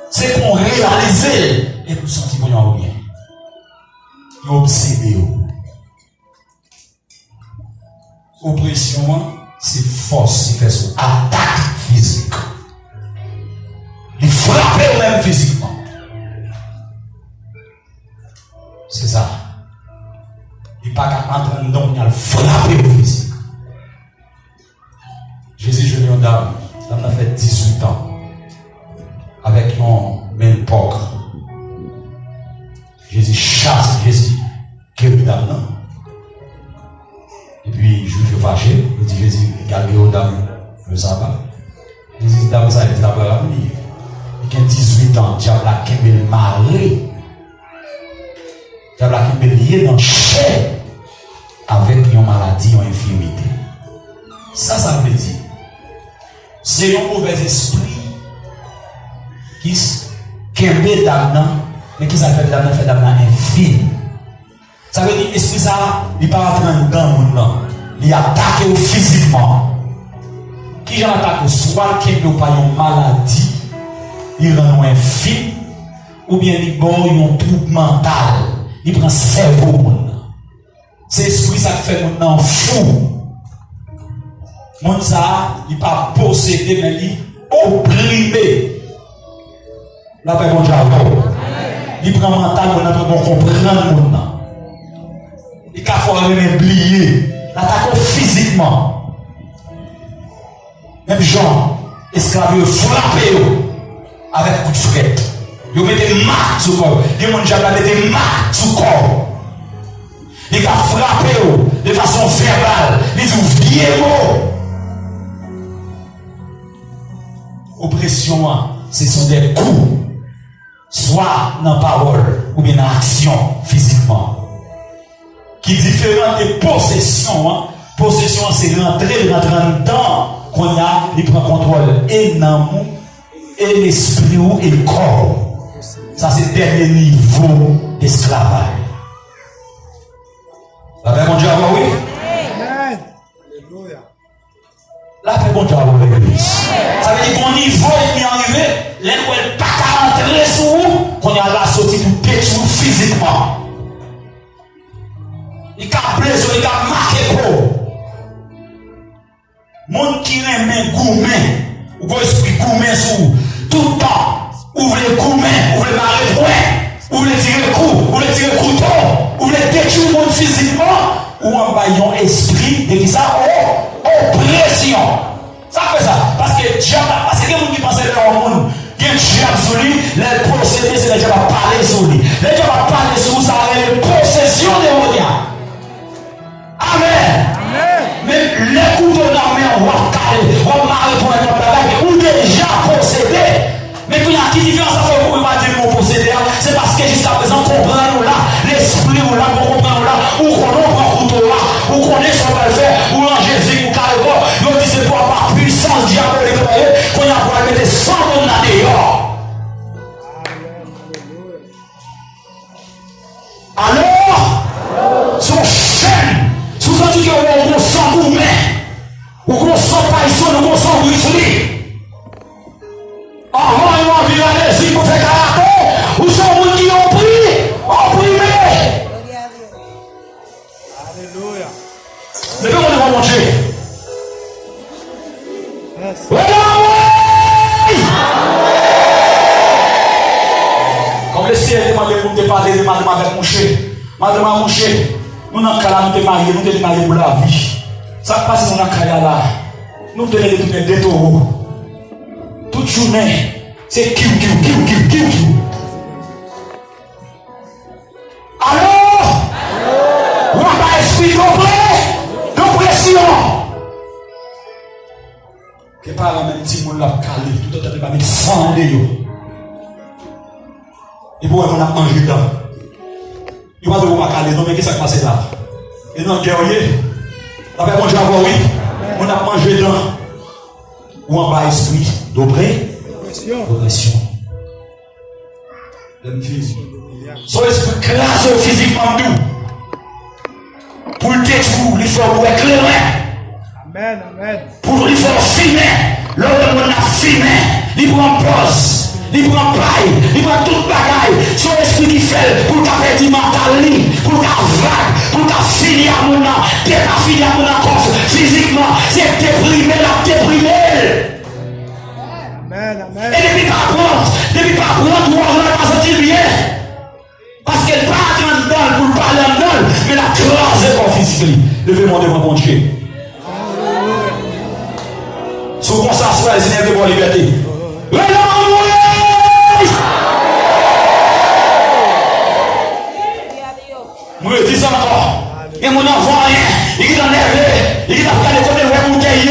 S1: C'est qu'on réalise et pour sentir qu'on y a bien. Il est obsédé. Oppression, c'est force qui fait son attaque physique. Il frappe même physiquement. C'est ça. Il n'est pas qu'à entrer dedans, il a frappé physique. Jésus, je une dame. Dame a fait 18 ans. Avec mon même porc. Jésus chasse Jésus. Quelle dame non? Et puis, je suis fâché. Il dit Jésus, regardez aux dames le sabbat. Jésus, dame, ça, il va venir. Il a 18 ans, diable a qu'un maré. Diable a qu'un lié dans le chair avec une maladie, une infirmité. Ça veut dire. C'est un mauvais esprit qui est d'âme, mais qui s'appelle d'âme, fait d'âme infime. Ça veut dire esprit ça, il ne part pas dans le monde, il attaque physiquement. Qui j'en attaque soit qui n'a pas une maladie, il rend infime, ou bien il a un trouble mental, il prend cerveau. C'est esprit ça qui fait mon fou. Mon ça, il pas possédé, mais il opprimé. La paix bon Dieu. Il prend mental, on a pas comprendre mon nom. Il a fallu oublier. L'attaque physiquement. Même Jean, esclave, frappé avec coup de fret. Il met des marques sur le corps. Il y a des marques sur le corps. Il a frappé de façon verbale. Il dit vieux mot. Oppression, ce sont des coups. Soit dans parole ou bien dans action physiquement. Qui est différent des possessions. Possession, c'est rentrer dedans qu'on a, il prend contrôle et l'âme, et l'esprit et le corps. Ça, c'est le dernier niveau d'esclavage. La paix, mon Dieu, oui? Amen. Alléluia. La paix, mon Dieu, avec l'église. Ça veut dire qu'au niveau est arrivé, l'école n'est pas qu'à rentrer sur vous, qu'on a la sortie pour détruire physiquement. Il a besoin sur les cas marqués pour. Monde qui aime gourmet, ou quoi esprit gourmet sur tout le temps. Ouvrez le gourmet, ouvrez le marée point, ouvrez tirer le coup, ouvrez tirer le couteau, ouvrez détruire le monde physiquement, ou en baillant esprit de qui ça, oppression. Ça fait ça. Parce que diable, parce que les gens qui pensent que le monde, il y a un diable sur lui, les procédés, c'est les diables à parler sur lui. Les diables à parler sur ça, les possessions démoniaques. Amen. Mais les coups de la main, on va caler, on va marrer pour un travail, ou déjà possédé. Mais quand il y a qui différence à faire pour pas dire mon possédé, c'est parce que jusqu'à présent, comprendre là, l'esprit ou là, pour comprendre là, ou qu'on prend couteau là, ou qu'on est sur le faire, ou en Jésus, ou carrément, on dit c'est pour avoir puissance diabolique, qu'on a pour mettre 100 monde là dehors. Alors, son chaîne, sous un truc qui est au sang gourmet, ou qu'on sent pas ici, ou qu'on sent brisé. Avant, ils vont vivre à l'esprit pour faire caractère, ou sont gens qui ont pris, opprimé.
S2: Alléluia.
S1: Levez mon devant mon Dieu. Comme le ciel demande pour me parler de madame avec mon chien. Madame mon chien, nous n'avons qu'à nous marier, nous sommes mariés pour la vie. Ça passe dans la carrière là. Nous tenons de tourner des taureaux. Toute journée, c'est kiou. Alors, on va expliquer d'oppression. Que par la même si on l'a calé, tout le temps, pas mettre sang de yo. Et pour on a mangé dedans. Il va devoir caler, non, mais qu'est-ce qui s'est passé là? Et non, guerrier, avec mon Dieu, oui, on a mangé dedans. Ou en bas esprit d'oppression. Son esprit classe physiquement nous. Pour le détruire, il faut éclairer.
S2: Amen.
S1: Pour il faut filmer. L'homme a filmé. Il prend pause. Il prend paille. Il prend toute bagaille. Son esprit qui fait pour qu'à faire du mental, pour qu'à vague, pour qu'à finir à mon âme. Dès qu'à finir à mon âme, physiquement, c'est déprimé,
S2: Amen.
S1: Et depuis pas prendre, nous on va pas sentir bien. Parce qu'elle pas en dedans pour parler en dedans, mais la classe est pas physique. Levez-moi devant mon Dieu. Sous qu'on s'assoit, les Seigneur de mon liberté. Moi, je dis ça encore. Et mon enfant, il est en nerveux, il est en train de connaître le bouteille, il a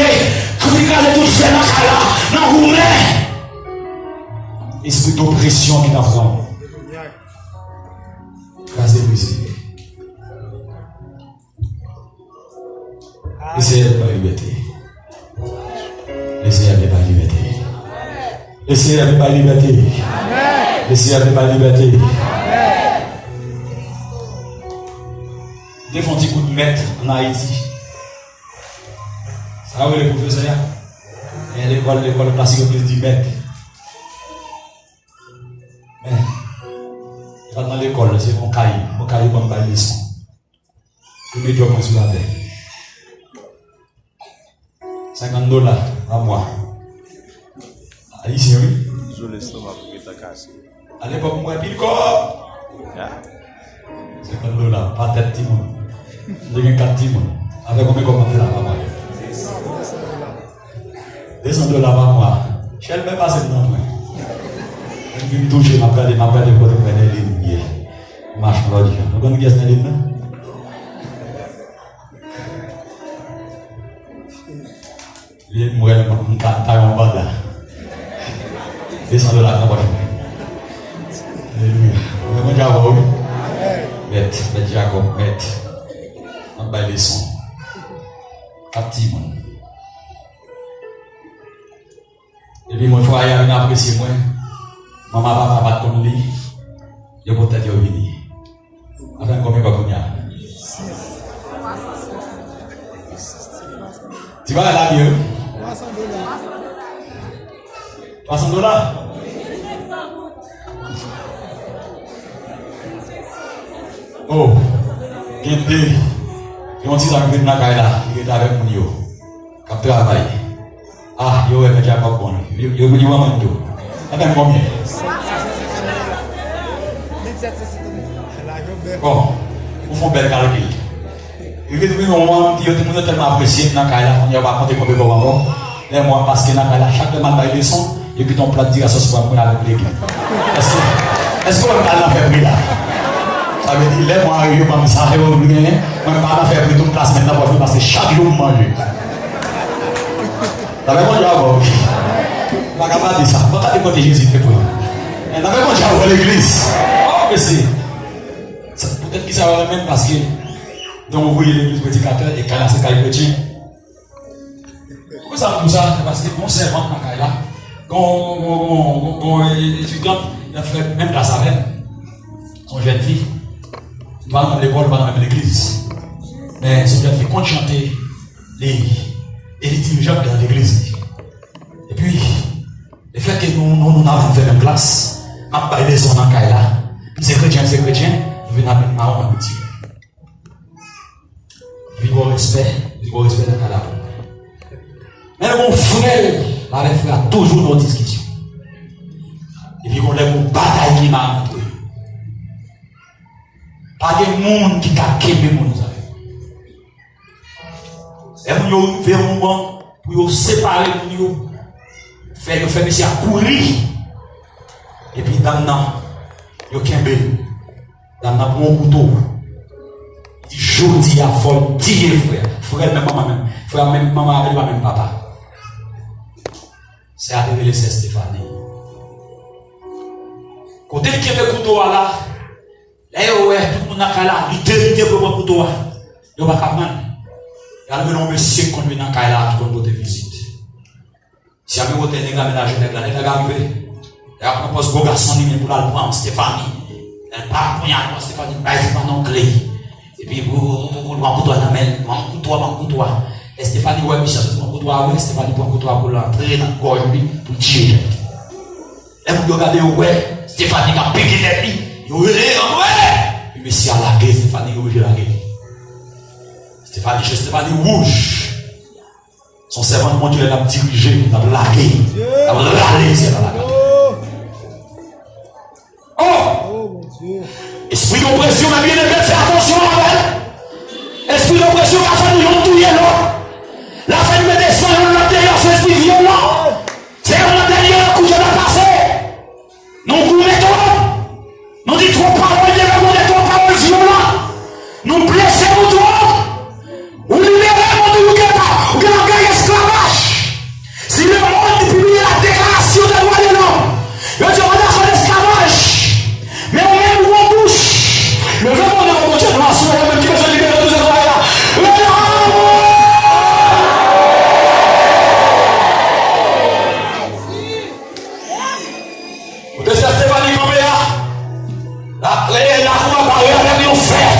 S1: tout fait dans la là, non, esprit d'oppression qui t'apprend. Casez brisé. Essayez de pas liberté. Essayez de pas liberté. Essayez de pas liberté. Essayez de pas liberté. Des fois, un petit coup de maître en Haïti. Ça va, les professeurs? Et l'école classique, on dit maître. Mais, dans l'école, c'est mon cahier comme une leçon. Je mets du sur la terre. $50 à moi. Ici, oui.
S3: Je laisse le pour que tu cassé.
S1: À l'époque, moi, pile corps. $50, pas tête de monde. J'ai 4 timons. Avec combien on fait là-bas, moi? $200 par mois. Je ne vais pas passer dedans, moi. Je vais me toucher, je vais me faire des photos de la ligne. Je marche là, je vais vous connaissez la ligne? Je vais me faire un taille en bas là. $200 par mois. Alléluia. Vous avez Jacob? Bête Jacob, bête. On va les sons. 4 timons. Et puis, mon frère, il a apprécié moi. Maman, papa, pas de ton lit. Il y a peut-être venir. Avec combien de temps? Tu vas là, Dieu? $300. Oh, il y a Et on dit dans le but de la caille là, il est avec mon yo. Cap travail. Ah, yo, il a pas bon. Yo, vraiment tout. Ah ben combien? Bon, on fait un bel calcul. Et puis, au moment où tout le monde est tellement apprécié dans la caille là, on y a pas compté combien de fois. Les mois parce que dans la caille là, chaque demande va y descendre. Et puis ton plat de dire à ce soir pour avec l'équipe. Est-ce qu'on va faire prix là? Ça veut dire, les mois arrivent, comme ça, on va faire prix toute la semaine d'abord parce que chaque jour, on mange. Ça veut dire, on va pas dire ça. On va pas dire Jésus fait pour nous. On va pas dire à l'église. Oh, mais c'est. Peut-être qu'ils savent même parce que. Donc, vous voyez l'église prédicateur et quand c'est Caille chrétien. Pourquoi ça tout ça? Parce que mon servant dans Caille là. Quand étudiante, il a fait même la savane, son jeune fille, pas dans l'école, pas dans même l'église. Mais son jeune fille, quand chantait, les dirigeants dans l'église. Et puis, le fait que nous avons fait une classe, nous avons parlé de son encaille là, c'est chrétien, nous venons avec Marron à petit. Vive au respect de la parole. Mais mon frère, la frère toujours nos discussions. Et puis, on a une bataille qui m'a entre eux. Pas de monde qui a quitté mon nous. Et nous fait un moment pour nous séparer, pour nous faire monsieur à courir. Et puis, dans le nous avons dans le bon couteau. Il dit, je dis à folle, tirer frère. Frère, même maman, même. Frère, même maman, avec même papa. C'est arrivé les Stéphanie. Quand il y a un couteau là, tout le monde a là, il délite pour le couteau. Il n'y a pas de mal. Il y a un monsieur qui conduit dans le là, qui conduit de visite. Si vous avez un gars ménagé, il y a un gars arrivé. Il y a un poste de garçon pour la prendre Stéphanie. Il n'y a pas de poignard, Stéphanie, il n'y a pas de clé. Et puis, vous avez un couteau dans la main, un couteau. Et Stéphanie, ouais, Michel, mon couteau, ouais, Stéphanie prend un couteau pour l'entrer dans le corps, pour tirer. Et vous regardez, ouais, Stéphanie a piqué les lits. Vous regardez, ouais. Et monsieur a lagué, Stéphanie rouge et lagué. Stéphanie rouge. Son servant de Dieu l'a dirigé, l'a lagué. L'a râlé, c'est la lagué. Oh! Esprit d'oppression, ma bien-aimée, fais attention à elle. Esprit d'oppression, la fin de l'autre, tout y est là. La fin de mes dessins, on l'a derrière, c'est esprit violent. C'est on l'a derrière, le coup de la passé. Nous mettons, nous disons trop paroles, nous disons trop paroles violentes. Nous blessons nous trop. Nous libérons nous ou gagnons esclavage. Si le monde publie la déclaration des droits de l'homme, le Dieu va faire l'esclavage. Mais on met nous en bouche. Le vrai monde de mon Dieu, nous assurons même qui veut se libérer de ce droit-là. Stéphanie Combéa, la cour a parlé avec nos frères,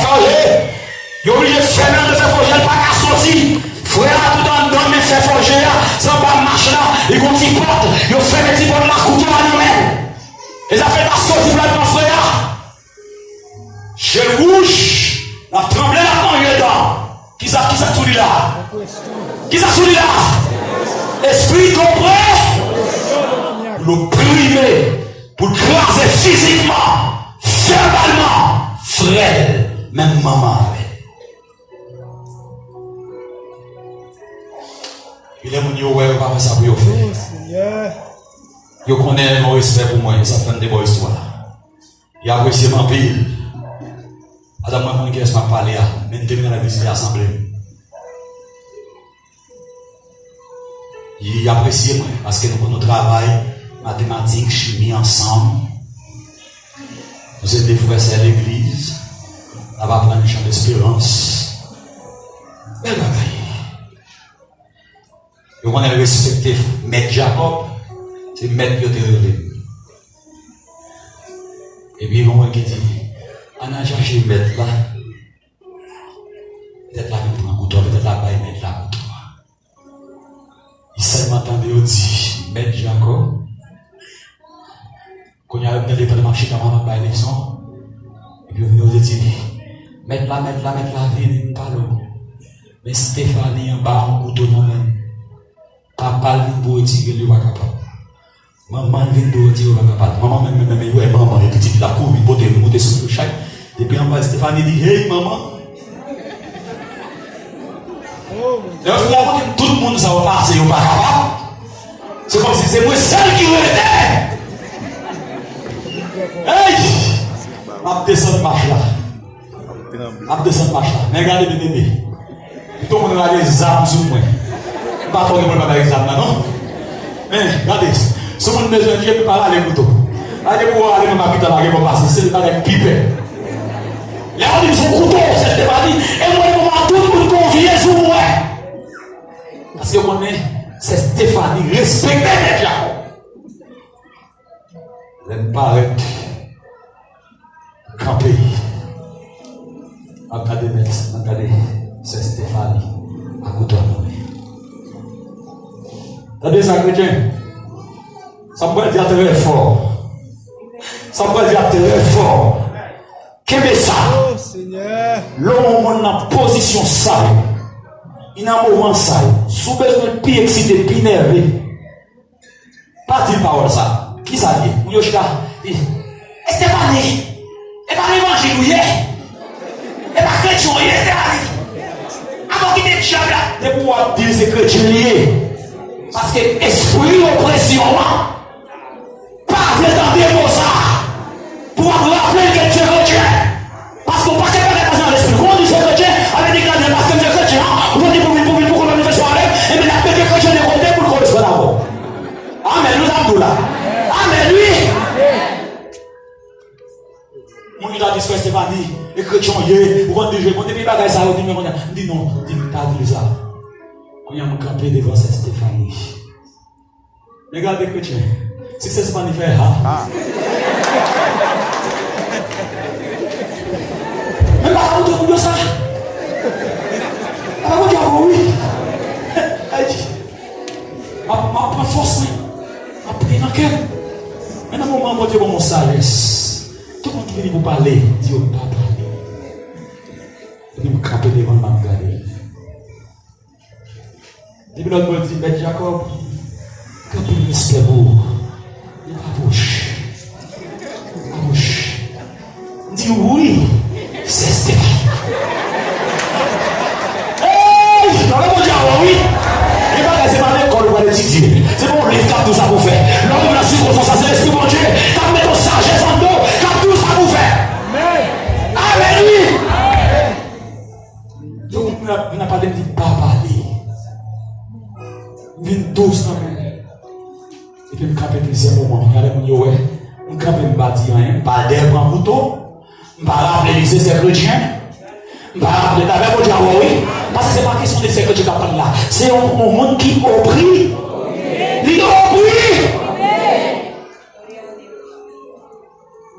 S1: il a obligé de faire même de faire forger, il n'a pas qu'à sortir. Frère, tout dans le mais faire forger, sans pas marcher là, il continue porte, il fait des petits bonnes marques, couteau à nous-mêmes. Et ça fait pas sortir pour mon frère. Chez le rouge, la tremblé la main, il est là. Qui ça sourit là? Qui ça sourit là? Esprit compris, l'opprimer. Pour craser physiquement, verbalement, frère, même maman. Il est mon yo, ouais, on va faire ça pour yo faire. Yo connaît mon respect pour moi, ça fait des bonnes histoires. Il apprécie mon pile. Adam, moi, mon qui m'a parlé, même terminé la visite de l'assemblée. Il apprécie moi, parce que nous travaillons. Mathématiques, chimie ensemble. Nous sommes des frères à l'église. On va prendre une chambre d'espérance. Belle bagaille. Et on a respecté Maître Jacob. C'est Maître qui a été relevé. Et puis, on qui dit, on a cherché Maître là. Peut-être là, il prend un couteau, peut-être là, il met là, couteau. Il s'est entendu, il dit, Maître Jacob. Quand il y a un peu de marché dans ma leçon, et puis on nous dit, mettre là, venez, parlons. Mais Stéphanie en bas, en couteau dans la main. Papa vient pour retirer le pas capable. Maman vient pour retirer le pas capable. Maman même ouais maman et petite la cour, il peut monter sur le chai. Depuis en bas Stéphanie dit hey maman. Tout le monde ça va passer au pas capable. C'est comme si c'est moi seul qui était. Hey! Je descends de marche là. Je descends de marche là. Mais regardez mes bébés. Tout le monde a des armes sur moi. Pas trop de monde avec des armes là, non? Mais regardez, si vous avez besoin de Dieu, vous ne pouvez pas aller couteau. Allez pour aller dans ma vie, là, vous passer. C'est pas avec pipet. Là, on dit son couteau, c'est pas dit. Et moi, tout le monde convient sur moi. Parce que moi, c'est Stéphanie, respectez les gens. Je ne pas arrêter. Camper. Regardez, c'est Stéphanie. À côté de moi. Regardez ça, chrétien. Ça peut dire très fort. Ça peut dire très fort. Qu'est-ce que ça?
S2: Oh Seigneur.
S1: L'homme en position sale. Il a un moment sale. Sous besoin de pied excité, pied nerveux. Pas dire parole ça. Qui ça dit? Ou Yoshka dit Stéphanie. Et pas l'évangile, et pas chrétien, Stéphanie. Avant qu'il te chante là, de pouvoir dire c'est chrétien lié. Parce que esprit d'oppression, pas dans des mots ça. Pour rappeler que tu es chrétien. Parce qu'on ne peut pas être dans l'esprit. Quand on dit c'est chrétien, avec des grands parce que c'est chrétien, on dit pour qu'on manifeste sur elle, et bien la paix que chrétien est compté pour qu'on le soit d'abord. Amen, nous avons là. Amen, lui. Mon gars dit c'est pas dit, les chrétiens, ou quand déjà, quand des bagages ça, on dit non, dis pas dit ça. On y a un campé devant cette Stéphanie. Regardez les chrétiens. Si c'est Stéphanie fait, mais pas vous de ça. Ah, vous dites oui. Ma force, ma prière dans quel. Mais dans le moment où Dieu mon sagesse, tout le monde qui vient pour parler, Dieu ne pas parler. Il me camper devant ma regarder. Depuis l'autre mot dit, Bête Jacob, quand il respect vous, il approche. Approche. Dis oui, c'est Stéphane. Hey! Non, mais mon Dieu, oui. Et pas c'est pas l'école pour l'étudier. C'est bon, les cap tout ça pour faire. L'homme la circonstance, c'est l'esprit mon Dieu. Quand met ton sagesse en dos, cap tout ça pour faire. Amen, oui. Donc, vous n'avez pas de pas parler. Vous venez tous quand même. Et puis, vous capez plusieurs moments. Regardez mon Dieu, ouais. Vous capez me bâtir rien. Pas d'air pour un couteau. Je ne vais pas rappeler les c'est chrétien. Je ne vais pas rappeler d'abord, dire oui. Parce que ce n'est pas question de ces chrétiens qui parlent là. C'est un monde qui opprie. Il opprie.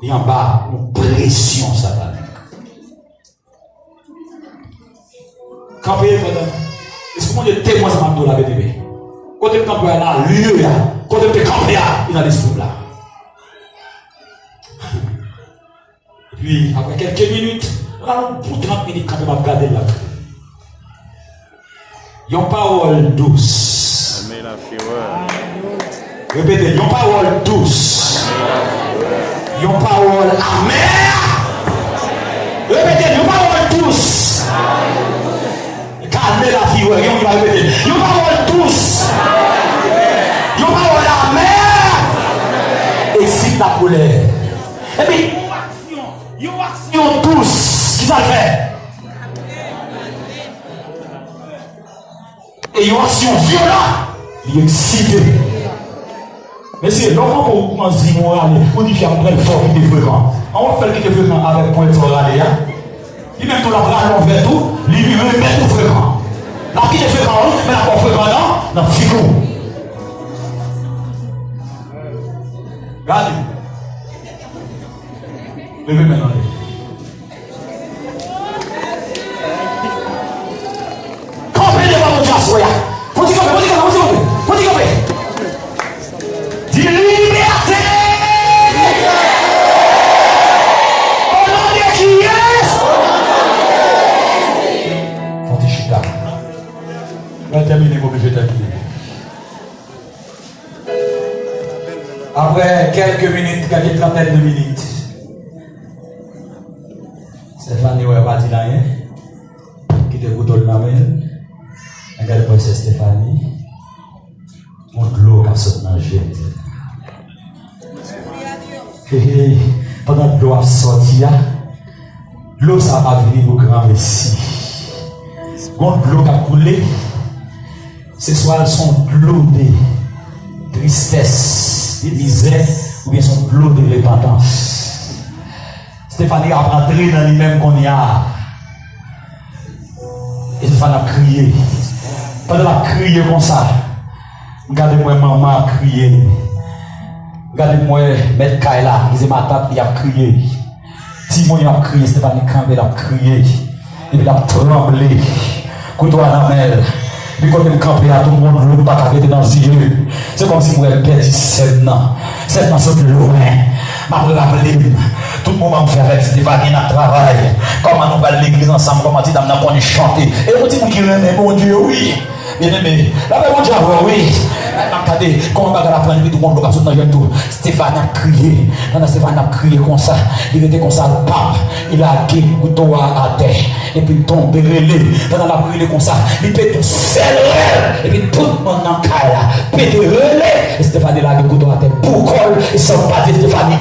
S1: Il y a en bas une pression satanique. Campé, est-ce que mon Dieu témoin ça m'a la bébé? Quand tu campes là, lieu là. Quand tu campes là, il y a l'esprit là. Puis, après quelques minutes, pour 30 minutes, quand on va regarder là, il y a une parole douce. Répétez, il y a une parole douce. Il y a une parole amère. Répétez, il y a une parole douce. Calmez la fille, il y a une parole douce. Il y a une parole amère. Excite la colère. Et puis, ils ont action tous. Qui va le faire? Et ils ont action violente. Ils ont excité. Mais c'est l'homme pour moi dire moral, pour dire qu'il y a un vrai fort qui est fréquent. On va faire qui est fréquent avec point oral. Il met tout la bras l'envers tout, lui met tout fréquent. Là qui est fréquent, mais là pas fréquent, non, figure. Regardez. Levez maintenant. Comprenez pas mon Dieu, soya. Faut dire comprenez. Dis liberté. Au nom de qui est? Faut dire chita. On va terminer pour que je termine. Après quelques minutes, quelques trentaines de minutes, Stéphanie n'a pas dit rien. Qui te goûte le mamen. Regarde moi, c'est Stéphanie. Mon de l'eau qui a sauté dans le jet. Pendant que l'eau a sorti, l'eau ça va venir au grand Messie. Quand l'eau qui a coulé, ce soit son l'eau de tristesse, de misère, ou bien son l'eau de repentance. Stéphanie a rentré dans lui-même qu'on y a. Et Stéphanie a crié. Pendant qu'elle a crié comme ça, regardez-moi maman a crié. Regardez-moi Maître Kaila, il dit ma tante, il a crié. Timon a crié, Stéphanie Campbell a crié. Il a tremblé. Couteau à la mer. Puis quand il campait à tout le monde, l'eau pas arrêté dans les yeux. C'est comme si vous avez perdu 7 ans. 7 ans, c'est loin. Je me rappelle, tout le monde me fait avec Stéphanie dans le travail. Comment nous allons à l'église ensemble, comment tu as chanter. Et on dit qui aime mon Dieu, oui. Bien aimé, la même Dieu, oui. Regardez, comment on va apprendre tout le monde dans tout. Stéphane a crié. Quand Stéphane a crié comme ça, il était comme ça, pap. Il a gué le couteau à terre. Et puis il tombe relé. Pendant la crié comme ça, il peut tout seul. Et puis tout le monde dans le cas là, peut relé. Et Stéphane a le couteau à terre pour colle. Et sans pas dire Stéphane rien.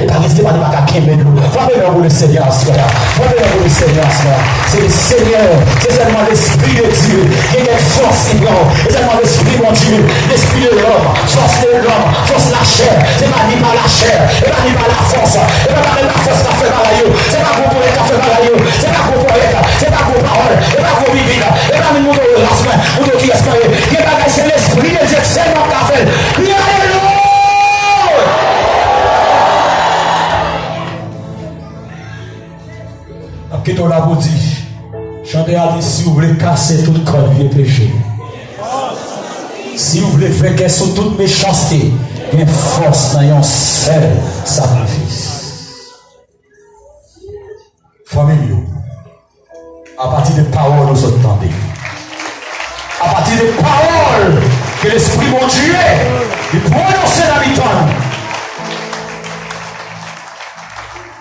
S1: Et parce que Stéphane n'a pas qu'à quémer l'eau. Frappez-le pour le Seigneur, frère. Frappez-le pour le Seigneur, frère. C'est le Seigneur. C'est seulement l'Esprit de Dieu. Il y a une force qui prend. C'est seulement l'Esprit de Dieu. L'esprit de l'homme, force de l'homme, force la chair, c'est pas ni par la chair, c'est pas ni par la force, c'est pas la force qui a fait mal à vous, c'est pas pour qui a fait mal à vous, c'est pas pour poète, c'est pas pour parole, c'est pas pour vivre, c'est pas pour nous la semaine, pour nous qui espèrent, qui est pas c'est l'esprit de Dieu, c'est mon café, alléluia! Après ton la pour dire, chantez à dire si vous voulez casser toute corde vieux péché. Si vous voulez faire qu'elle soit toute méchanceté, une force dans un seul sacrifice. Famille, à partir des paroles nous entendez. À partir des paroles que l'Esprit mon Dieu il prononce dans la victoire.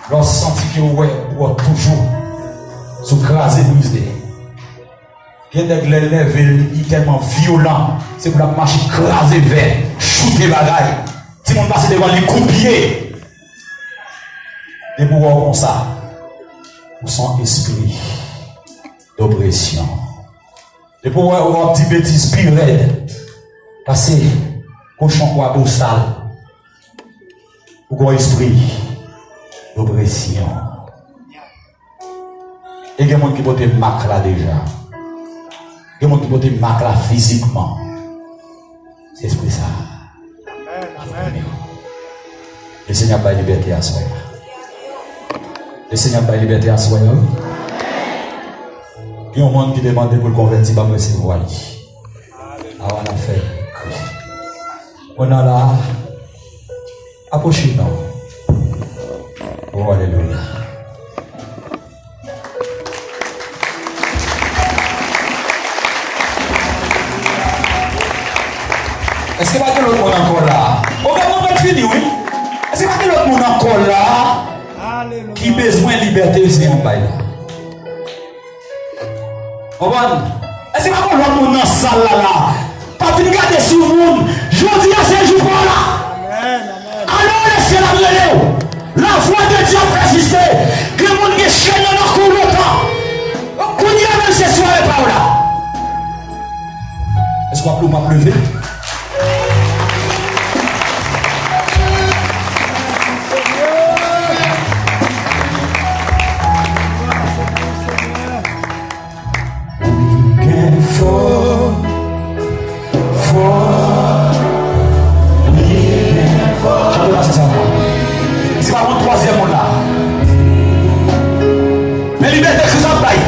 S1: Lorsque senti que vous êtes toujours sous crasé brisé. Il y a des lèvres tellement violents, c'est pour la marche écraser vers, shooter bagaille. Si on passe devant les coups de pied, et pour voir comme ça, pour son esprit d'oppression. Et pour voir un petit bêtise pire raide, passer cochon quoi beau sale, pour un esprit d'oppression. Et il y a des gens qui portent le marque là déjà. Il y a des gens qui portent le marque là physiquement. C'est ce que ça.
S2: Amen.
S1: Le Seigneur a la liberté à soi. Le Seigneur a la liberté à soi. Il y a un monde qui demande pour le convertir, pas me c'est voir. Avant la fête. On a là. Approchez-nous. Oh, alléluia. Est-ce que pas que l'autre monde encore là? On va finir, oui. Est-ce que pas que l'autre monde encore là? Qui besoin de liberté, c'est un bail là. Est-ce que pas que l'autre monde dans la salle là? Pas venir garder sur le monde. Je dis à ces jours là. Alors laissez la brûler. La foi de Dieu a persisté. Que le monde qui chaîne dans le cours longtemps. Qu'on y a même ce soir et par là. Est-ce qu'on va pleurer? C'est pas mon troisième mot là. Mais liberté que ça paye.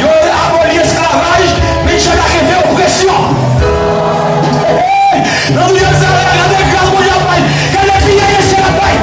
S1: Yo aboli l'esclavage, mais je n'ai fait oppression. Dans le ça regardez grâce pour la paille. Qu'elle est pillée, c'est la paille.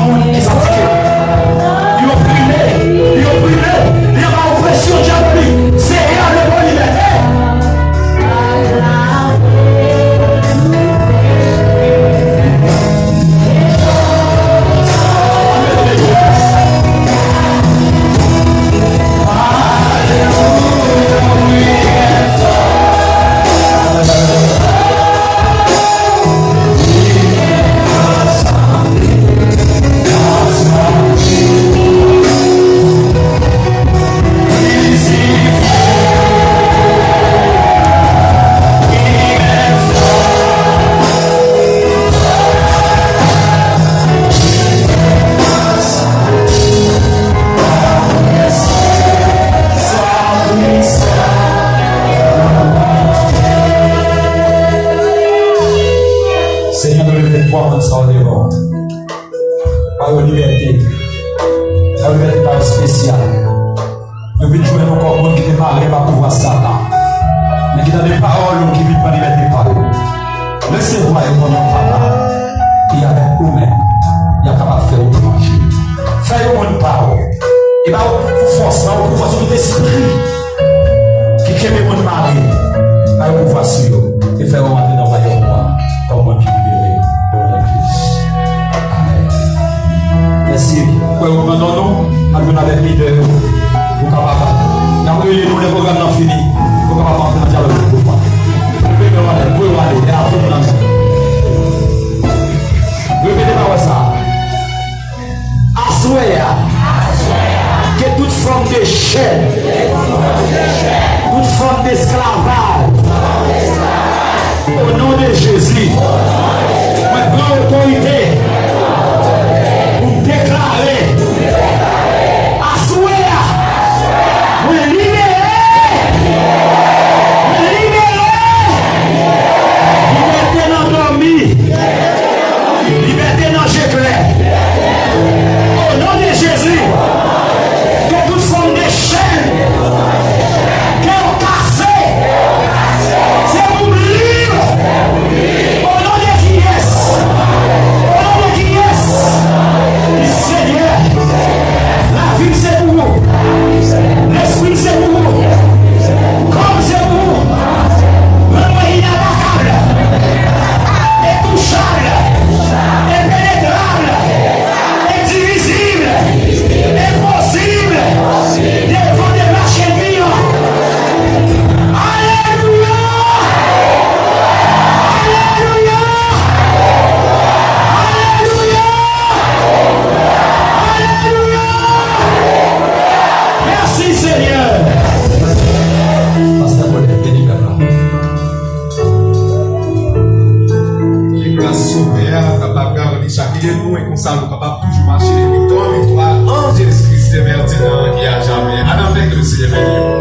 S1: monde qui s'attire. Ils ont primé, il y a une oppression diabolique. C'est rien de bonne liberté.
S2: En Jésus-Christ, merci, il y a jamais. À la fin que le Seigneur